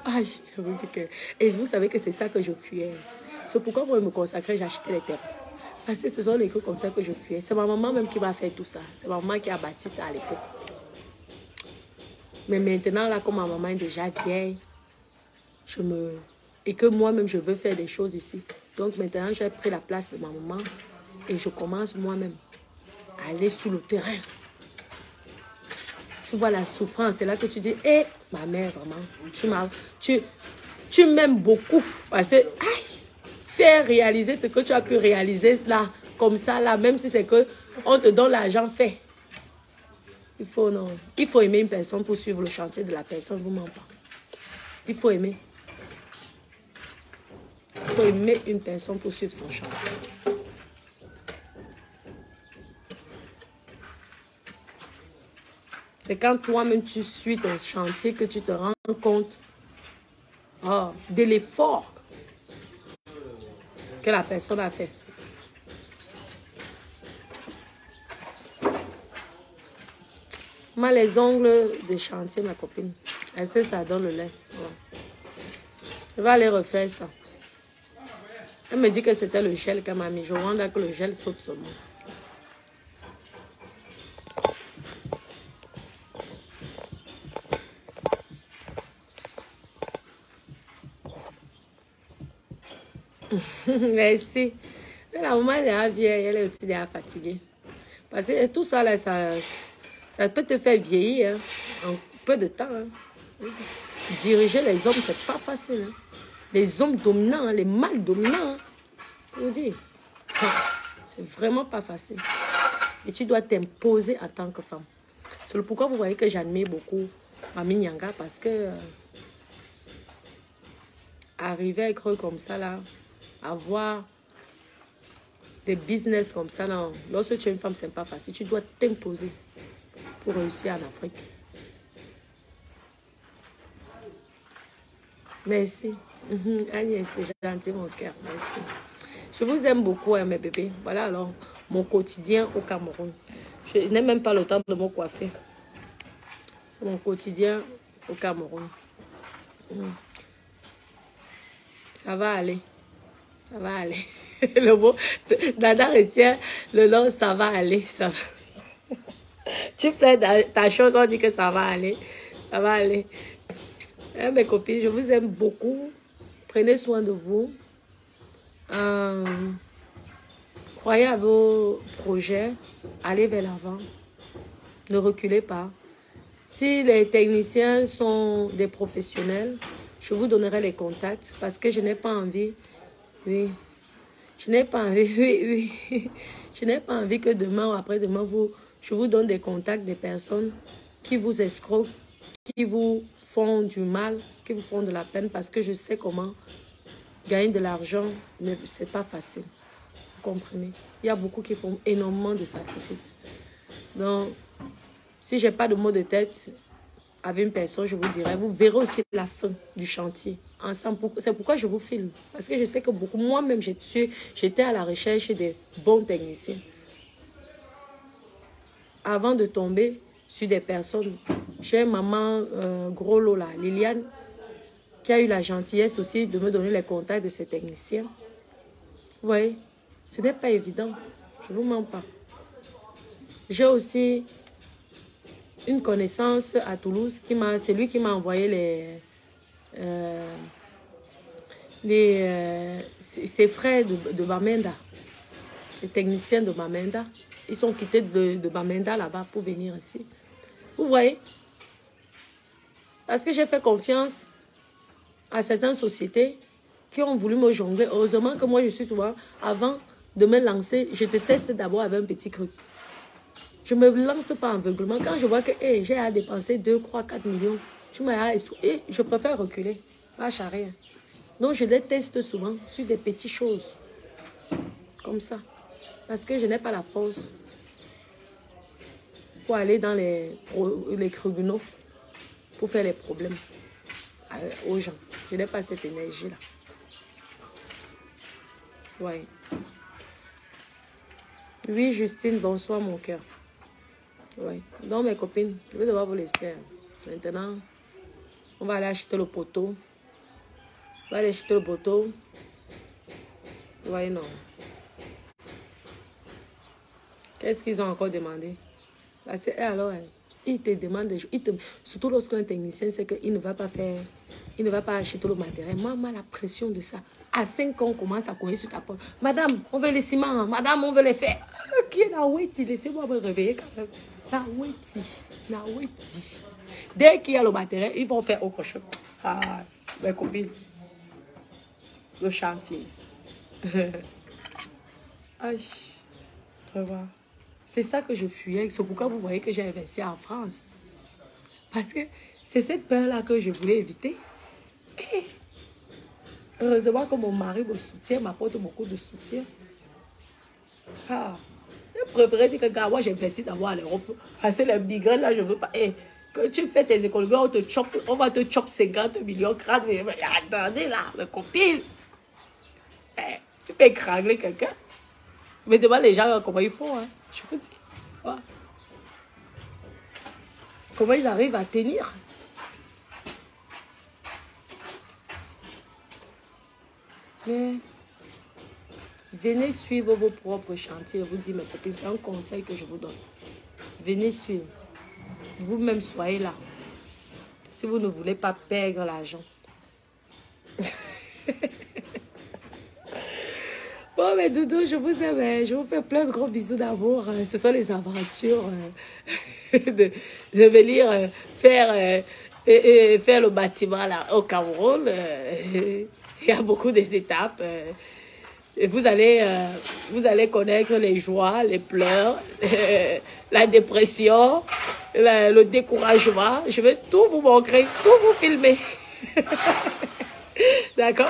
Ah, je vous dis que... Et vous savez que c'est ça que je fuyais. C'est pourquoi moi, je me consacrais, j'achetais les terres. Parce que ce sont les trucs comme ça que je fuyais. C'est ma maman même qui m'a fait tout ça. C'est ma maman qui a bâti ça à l'époque. Mais maintenant, là, comme ma maman est déjà vieille, et que moi-même, je veux faire des choses ici. Donc maintenant, j'ai pris la place de ma maman et je commence moi-même à aller sur le terrain. Tu vois la souffrance, c'est là que tu dis, hé, ma mère, vraiment, tu m'aimes beaucoup. Parce que, aïe, faire réaliser ce que tu as pu réaliser là, comme ça, là, même si c'est que on te donne l'argent, fais. Il faut aimer une personne pour suivre le chantier de la personne, vous mentez pas. Il faut aimer. Il faut aimer une personne pour suivre son chantier. C'est quand toi-même tu suis ton chantier que tu te rends compte de l'effort que la personne a fait. Moi, les ongles de chantier, ma copine, elle sait ça donne le lait. Ouais. Je vais aller refaire ça. Elle me dit que c'était le gel qu'elle m'a mis. Je vois que le gel saute sur moi. Merci. Mais la maman est vieille, elle est aussi déjà fatiguée. Parce que tout ça, là, ça peut te faire vieillir en peu de temps. Hein. Diriger les hommes, c'est pas facile. Hein. Les hommes dominants, les mâles dominants, je vous dis, c'est vraiment pas facile. Et tu dois t'imposer en tant que femme. C'est pourquoi vous voyez que j'admire beaucoup Mami Nyanga, parce que arriver à être comme ça, là, avoir des business comme ça, non. Lorsque tu es une femme, c'est pas facile. Tu dois t'imposer pour réussir en Afrique. Merci. Agnès, c'est gentil, mon cœur. Merci. Je vous aime beaucoup, hein, mes bébés. Voilà alors mon quotidien au Cameroun. Je n'ai même pas le temps de me coiffer. C'est mon quotidien au Cameroun. Ça va aller. Ça va aller. Le mot, Dada retient le nom, ça va aller. Ça va. Tu fais ta chose, on dit que ça va aller. Ça va aller. Hein, mes copines, je vous aime beaucoup. Prenez soin de vous. Croyez à vos projets. Allez vers l'avant. Ne reculez pas. Si les techniciens sont des professionnels, je vous donnerai les contacts parce que je n'ai pas envie. Oui. Je n'ai pas envie. Oui. Je n'ai pas envie que demain ou après-demain, je vous donne des contacts des personnes qui vous escroquent, qui vous font du mal, qui vous font de la peine parce que je sais comment gagner de l'argent, mais c'est pas facile. Vous comprenez? Il y a beaucoup qui font énormément de sacrifices. Donc, si je n'ai pas de mot de tête avec une personne, je vous dirais, vous verrez aussi la fin du chantier. ensemble. C'est pourquoi je vous filme. Parce que je sais que beaucoup, moi-même, j'étais à la recherche des bons techniciens. Avant de tomber sur des personnes, j'ai maman gros lot là, Liliane, qui a eu la gentillesse aussi de me donner les contacts de ces techniciens. Vous voyez, ce n'est pas évident. Je ne vous mens pas. J'ai aussi une connaissance à Toulouse, c'est lui qui m'a envoyé ses frères de Bamenda, les techniciens de Bamenda. Ils sont quittés de Bamenda là-bas pour venir ici. Vous voyez? Parce que j'ai fait confiance à certaines sociétés qui ont voulu me jongler. Heureusement que moi, je suis souvent, avant de me lancer, je te teste d'abord avec un petit truc. Je ne me lance pas aveuglement. Quand je vois que hey, j'ai à dépenser 2, 3, 4 millions, je préfère reculer. Vache à rien. Donc, je les teste souvent sur des petites choses. Comme ça. Parce que je n'ai pas la force pour aller dans les tribunaux pour faire les problèmes aux gens. Je n'ai pas cette énergie-là. Ouais. Oui, Justine, bonsoir mon cœur. Oui. Donc mes copines, je vais devoir vous laisser. Maintenant, on va aller acheter le poteau. On va aller acheter le poteau. Oui, non. Qu'est-ce qu'ils ont encore demandé? Parce que, alors, ils te demandent des choses. Surtout lorsqu'un technicien sait qu'il ne va pas faire, il ne va pas acheter le matériel. Maman, la pression de ça. À 5 ans, on commence à courir sur ta porte. Madame, on veut les ciments. Madame, on veut les faire. Qui est la Weti? Laissez-moi me réveiller quand même. La Weti. La Weti. Dès qu'il y a le matériel, ils vont faire autre chose. Ah, mes copines. Le chantier. C'est ça que je fuyais. C'est pourquoi vous voyez que j'ai investi en France. Parce que c'est cette peur-là que je voulais éviter. Et heureusement que mon mari me soutient, m'apporte beaucoup de soutien. Ah, je préférais dire que moi j'investis d'abord à l'Europe. Parce que les migrants là, je ne veux pas. Hey, quand tu fais tes économies, on va te choper 50 millions. Mais attendez là, mes copines. Hey, tu peux écrasler quelqu'un. Mais demande les gens comment ils font. Hein. Je vous dis. Ouais. Comment ils arrivent à tenir. Mais venez suivre vos propres chantiers. Je vous dis, mes copines, c'est un conseil que je vous donne. Venez suivre. Vous-même, soyez là. Si vous ne voulez pas perdre l'argent. Bon, mais Doudou, je vous aime. Je vous fais plein de gros bisous d'amour. Ce sont les aventures de venir faire le bâtiment là, au Cameroun. Il y a beaucoup d'étapes. Vous allez connaître les joies, les pleurs, la dépression, le découragement. Je vais tout vous montrer, tout vous filmer. D'accord?